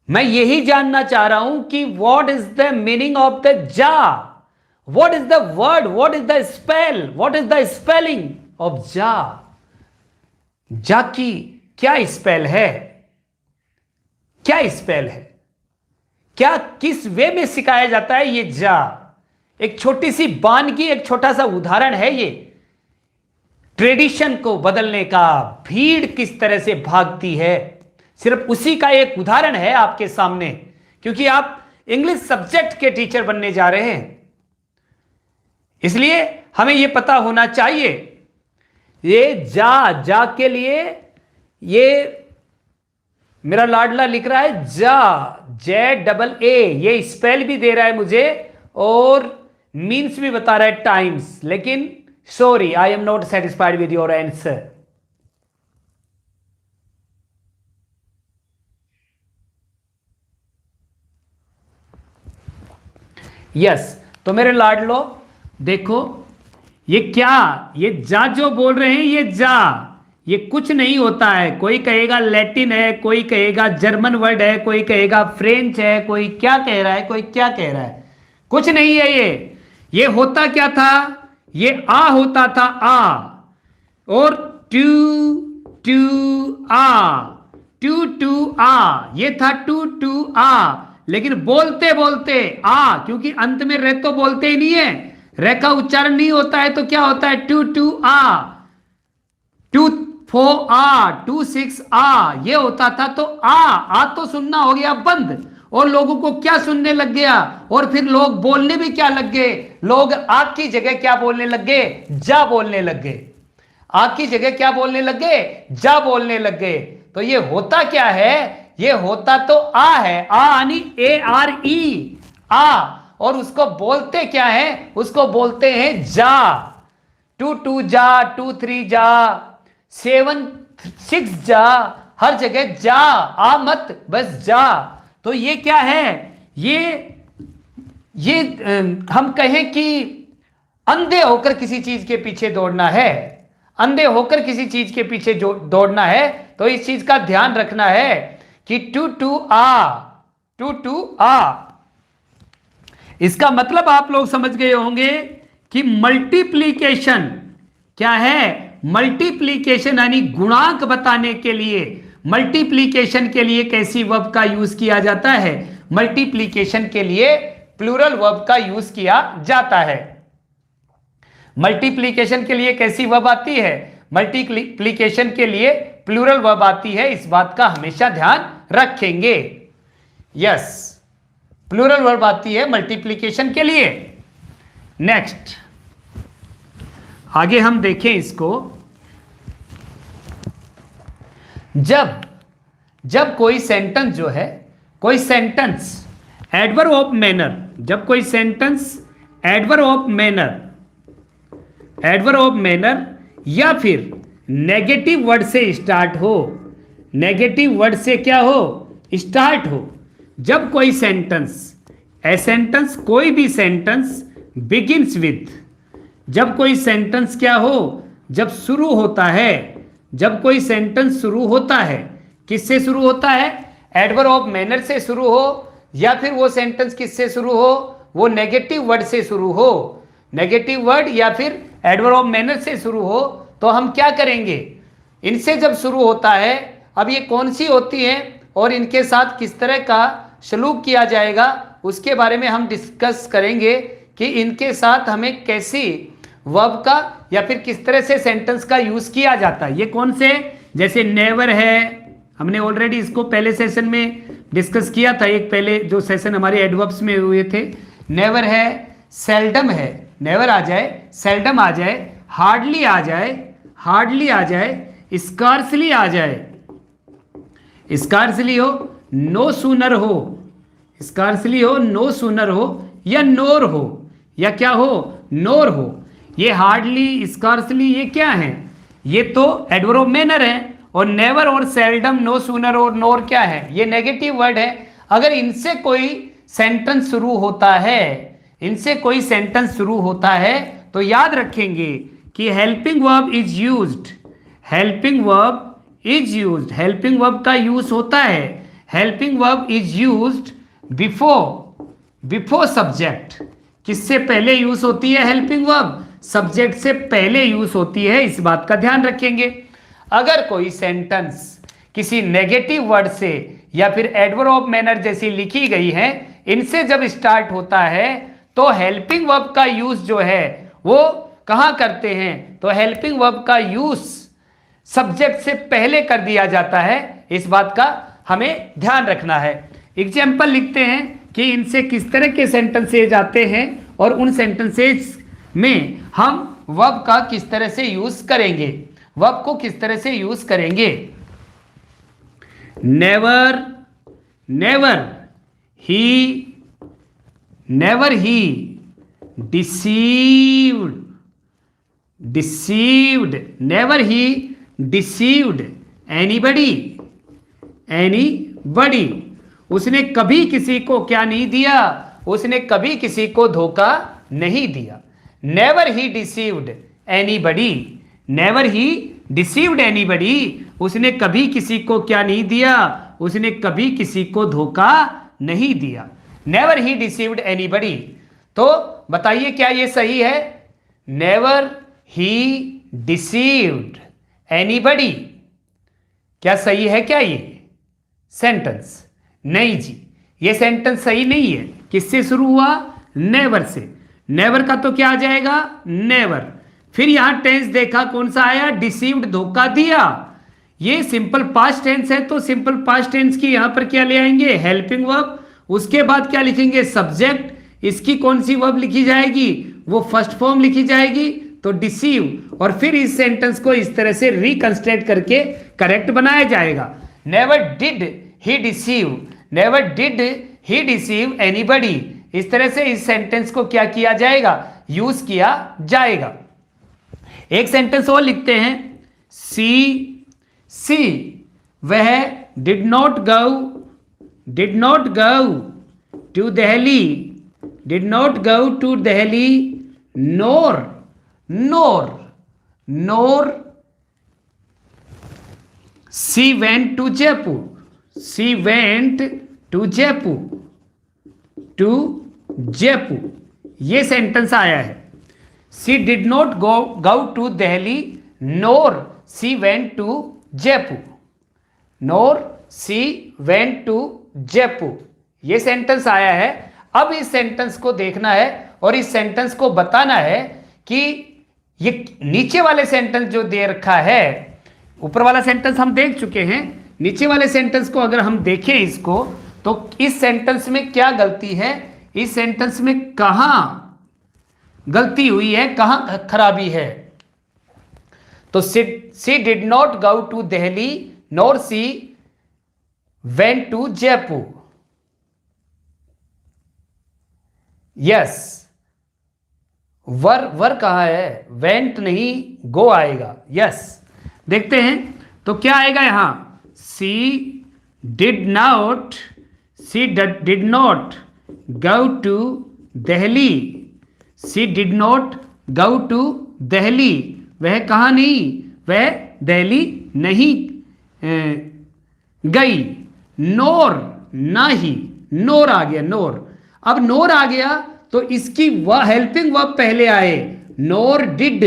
मैं यही जानना चाह रहा हूं कि what is the meaning of the जा, what is the word, what is the spell, what is the spelling of जा। जा की क्या स्पेल है, क्या स्पेल है, क्या किस वे में सिखाया जाता है ये जा। एक छोटी सी वानगी, एक छोटा सा उदाहरण है ये, ट्रेडिशन को बदलने का। भीड़ किस तरह से भागती है, सिर्फ उसी का एक उदाहरण है आपके सामने, क्योंकि आप इंग्लिश सब्जेक्ट के टीचर बनने जा रहे हैं, इसलिए हमें यह पता होना चाहिए। ये जा के लिए ये मेरा लाडला लिख रहा है जा, JAA, ये स्पेल भी दे रहा है मुझे और मीन्स भी बता रहा है टाइम्स, लेकिन sorry, I am not satisfied with your answer. Yes, तो मेरे लाडलो देखो, ये क्या, ये जा जो बोल रहे हैं, ये जा, ये कुछ नहीं होता है। कोई कहेगा लैटिन है, कोई कहेगा जर्मन वर्ड है, कोई कहेगा फ्रेंच है, कोई क्या कह रहा है, कोई क्या कह रहा है, कुछ नहीं है ये होता क्या था, ये आ होता था, आ, और टू टू आ, टू टू आ, ये था टू टू आ, लेकिन बोलते बोलते आ, क्योंकि अंत में रे तो बोलते ही नहीं है, रे का उच्चारण नहीं होता है, तो क्या होता है टू टू आ, टू फोर आ, टू सिक्स आ, ये होता था। तो आ तो सुनना हो गया बंद, और लोगों को क्या सुनने लग गया, और फिर लोग बोलने भी क्या लग गए, लोग आ की जगह क्या बोलने लग गए, जा बोलने लग गए। आ की जगह क्या बोलने लग गए, जा बोलने लग गए। तो ये होता क्या है, ये होता तो आ है, आ यानी ARE, आ, और उसको बोलते क्या है, उसको बोलते हैं जा। टू टू जा, टू थ्री जा, 7 6 जा, हर जगह जा, आ मत, बस जा। तो ये क्या है, ये हम कहें कि अंधे होकर किसी चीज के पीछे दौड़ना है, अंधे होकर किसी चीज के पीछे दौड़ना है, तो इस चीज का ध्यान रखना है कि टू टू आ, टू टू आ, इसका मतलब आप लोग समझ गए होंगे कि मल्टीप्लीकेशन क्या है, मल्टीप्लीकेशन यानी गुणांक बताने के लिए, मल्टीप्लीकेशन के लिए कैसी वर्ब का यूज किया जाता है, मल्टीप्लीकेशन के लिए प्लूरल वर्ब का यूज किया जाता है। मल्टीप्लीकेशन के लिए कैसी वर्ब आती है, मल्टीप्लीकेशन के लिए प्लूरल वर्ब आती है, इस बात का हमेशा ध्यान रखेंगे। यस, प्लूरल वर्ब आती है मल्टीप्लीकेशन के लिए। नेक्स्ट आगे हम देखें इसको, जब कोई सेंटेंस जो है, कोई सेंटेंस एडवर्ब ऑफ मैनर, जब कोई sentence adverb of manner, adverb of manner या फिर नेगेटिव वर्ड से स्टार्ट हो, नेगेटिव वर्ड से क्या हो, स्टार्ट हो, जब कोई सेंटेंस, ए सेंटेंस, कोई भी सेंटेंस बिगिंस विथ, जब कोई सेंटेंस क्या हो, जब शुरू होता है, जब कोई सेंटेंस शुरू होता है, किससे शुरू होता है, एडवर्ब ऑफ मैनर से शुरू हो, या फिर वो सेंटेंस किससे शुरू हो, वो नेगेटिव वर्ड से शुरू हो, नेगेटिव वर्ड या फिर एडवर्ब ऑफ मैनर से शुरू हो, तो हम क्या करेंगे, इनसे जब शुरू होता है, अब ये कौन सी होती है और इनके साथ किस तरह का सलूक किया जाएगा, उसके बारे में हम डिस्कस करेंगे कि इनके साथ हमें कैसी वर्ब का या फिर किस तरह से सेंटेंस का यूज किया जाता है। ये कौन से, जैसे नेवर है, हमने ऑलरेडी इसको पहले सेशन में डिस्कस किया था, एक पहले जो सेशन हमारे एडवर्ब्स में हुए थे। नेवर है, सेल्डम है, नेवर आ जाए, सेल्डम आ जाए, हार्डली आ जाए, हार्डली आ जाए, स्कार्सली आ जाए, स्कार्सली हो, नो सूनर हो, स्कार्सली हो, नो सूनर हो, या नोर हो, या क्या हो, नोर हो। ये हार्डली, स्कार्सली, ये क्या है, ये तो एडवर्ब ऑफ मैनर है, और नेवर और सेल्डम, नो सूनर और नोर क्या है, ये नेगेटिव वर्ड है। अगर इनसे कोई सेंटेंस शुरू होता है, इनसे कोई सेंटेंस शुरू होता है, तो याद रखेंगे कि helping verb is used, helping verb is used, helping verb का यूज होता है, helping verb is used before subject, किससे पहले यूज होती है हेल्पिंग वर्ब, सब्जेक्ट से पहले यूज होती है, इस बात का ध्यान रखेंगे। अगर कोई सेंटेंस किसी नेगेटिव वर्ड से या फिर एडवर्ब ऑफ मैनर जैसी लिखी गई है, इनसे जब स्टार्ट होता है, तो हेल्पिंग वर्ब का यूज जो है वो कहां करते हैं, तो हेल्पिंग वर्ब का यूज सब्जेक्ट से पहले कर दिया जाता है, इस बात का हमें ध्यान रखना है। एग्जाम्पल लिखते हैं कि इनसे किस तरह के सेंटेंसेज आते हैं, और उन सेंटेंसेज में हम वर्ब का किस तरह से यूज करेंगे, वर्ब को किस तरह से यूज करेंगे। Never, never he deceived, deceived, never he deceived anybody, anybody, उसने कभी किसी को क्या नहीं दिया, उसने कभी किसी को धोखा नहीं दिया। Never he deceived anybody, never he deceived anybody, उसने कभी किसी को क्या नहीं दिया, उसने कभी किसी को धोखा नहीं दिया। नेवर ही डिसीव्ड एनीबडी, तो बताइए क्या ये सही है, नेवर ही डिसीव्ड एनीबडी, क्या सही है क्या ये, सेंटेंस। नहीं जी, ये सेंटेंस सही नहीं है। किससे शुरू हुआ? Never say. नेवर का तो क्या आ जाएगा? नेवर। फिर यहां टेंस देखा कौन सा आया? डिसीव्ड, धोखा दिया। ये सिंपल पास्ट टेंस है तो सिंपल पास्ट टेंस की यहां पर क्या ले आएंगे? Helping verb. उसके बाद क्या लिखेंगे? सब्जेक्ट। इसकी कौन सी वर्ब लिखी जाएगी? वो फर्स्ट फॉर्म लिखी जाएगी, तो डिसीव। और फिर इस सेंटेंस को इस तरह से रिकंस्ट्रक्ट करके करेक्ट बनाया जाएगा। Never did he deceive, never did he deceive anybody. इस तरह से इस सेंटेंस को क्या किया जाएगा? यूज किया जाएगा। एक सेंटेंस और लिखते हैं। सी वह did not go to Delhi, did not go to Delhi, nor she went to Jaipur, she went to Jaipur. ये सेंटेंस आया है। She did not go to Delhi, nor she went to Jaipur, nor she went to Jaipur. ये sentence आया है। अब इस sentence को देखना है और इस सेंटेंस को बताना है कि ये नीचे वाले सेंटेंस जो दे रखा है, ऊपर वाला सेंटेंस हम देख चुके हैं, नीचे वाले सेंटेंस को अगर हम देखें इसको, तो इस सेंटेंस में क्या गलती है, इस सेंटेंस में कहां गलती हुई है, कहां खराबी है। तो she did not go to Delhi nor she went to Jaipur. Yes, वर कहां है? वेंट नहीं, गो आएगा। यस, देखते हैं तो क्या आएगा यहां? She did not go to Delhi, she did not go to Delhi. वह कहां नहीं? वह दिल्ली नहीं गई। नोर, ना ही, नोर आ गया, नोर। अब नोर आ गया तो इसकी वह हेल्पिंग वर्ब पहले आए। Nor did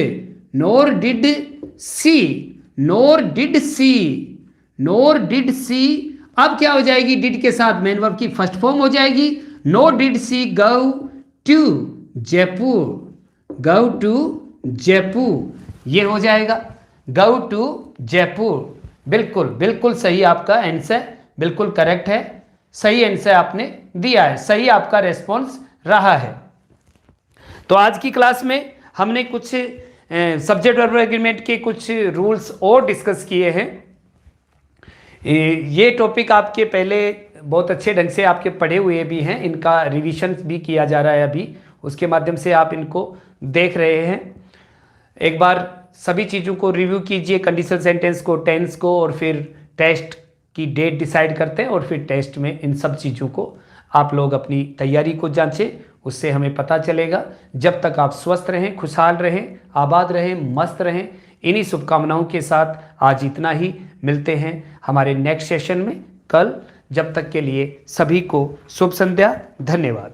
she, nor did she. अब क्या हो जाएगी? डिड के साथ मेन वर्ब की फर्स्ट फॉर्म हो जाएगी। Nor did she go to Jaipur, ये हो जाएगा गो टू जयपुर। बिल्कुल सही आपका आंसर, बिल्कुल करेक्ट है। सही आंसर आपने दिया है, सही आपका रेस्पॉन्स रहा है। तो आज की क्लास में हमने कुछ सब्जेक्ट वर्ब एग्रीमेंट के कुछ रूल्स और डिस्कस किए हैं। ये टॉपिक आपके पहले बहुत अच्छे ढंग से आपके पढ़े हुए भी हैं, इनका रिवीजन भी किया जा रहा है अभी, उसके माध्यम से आप इनको देख रहे हैं। एक बार सभी चीज़ों को रिव्यू कीजिए, कंडीशनल सेंटेंस को, टेंस को, और फिर टेस्ट की डेट डिसाइड करते हैं, और फिर टेस्ट में इन सब चीज़ों को आप लोग अपनी तैयारी को जांचें, उससे हमें पता चलेगा। जब तक आप स्वस्थ रहें, खुशहाल रहें, आबाद रहें, मस्त रहें, इन्हीं शुभकामनाओं के साथ आज इतना ही। मिलते हैं हमारे नेक्स्ट सेशन में कल। जब तक के लिए सभी को शुभ संध्या, धन्यवाद।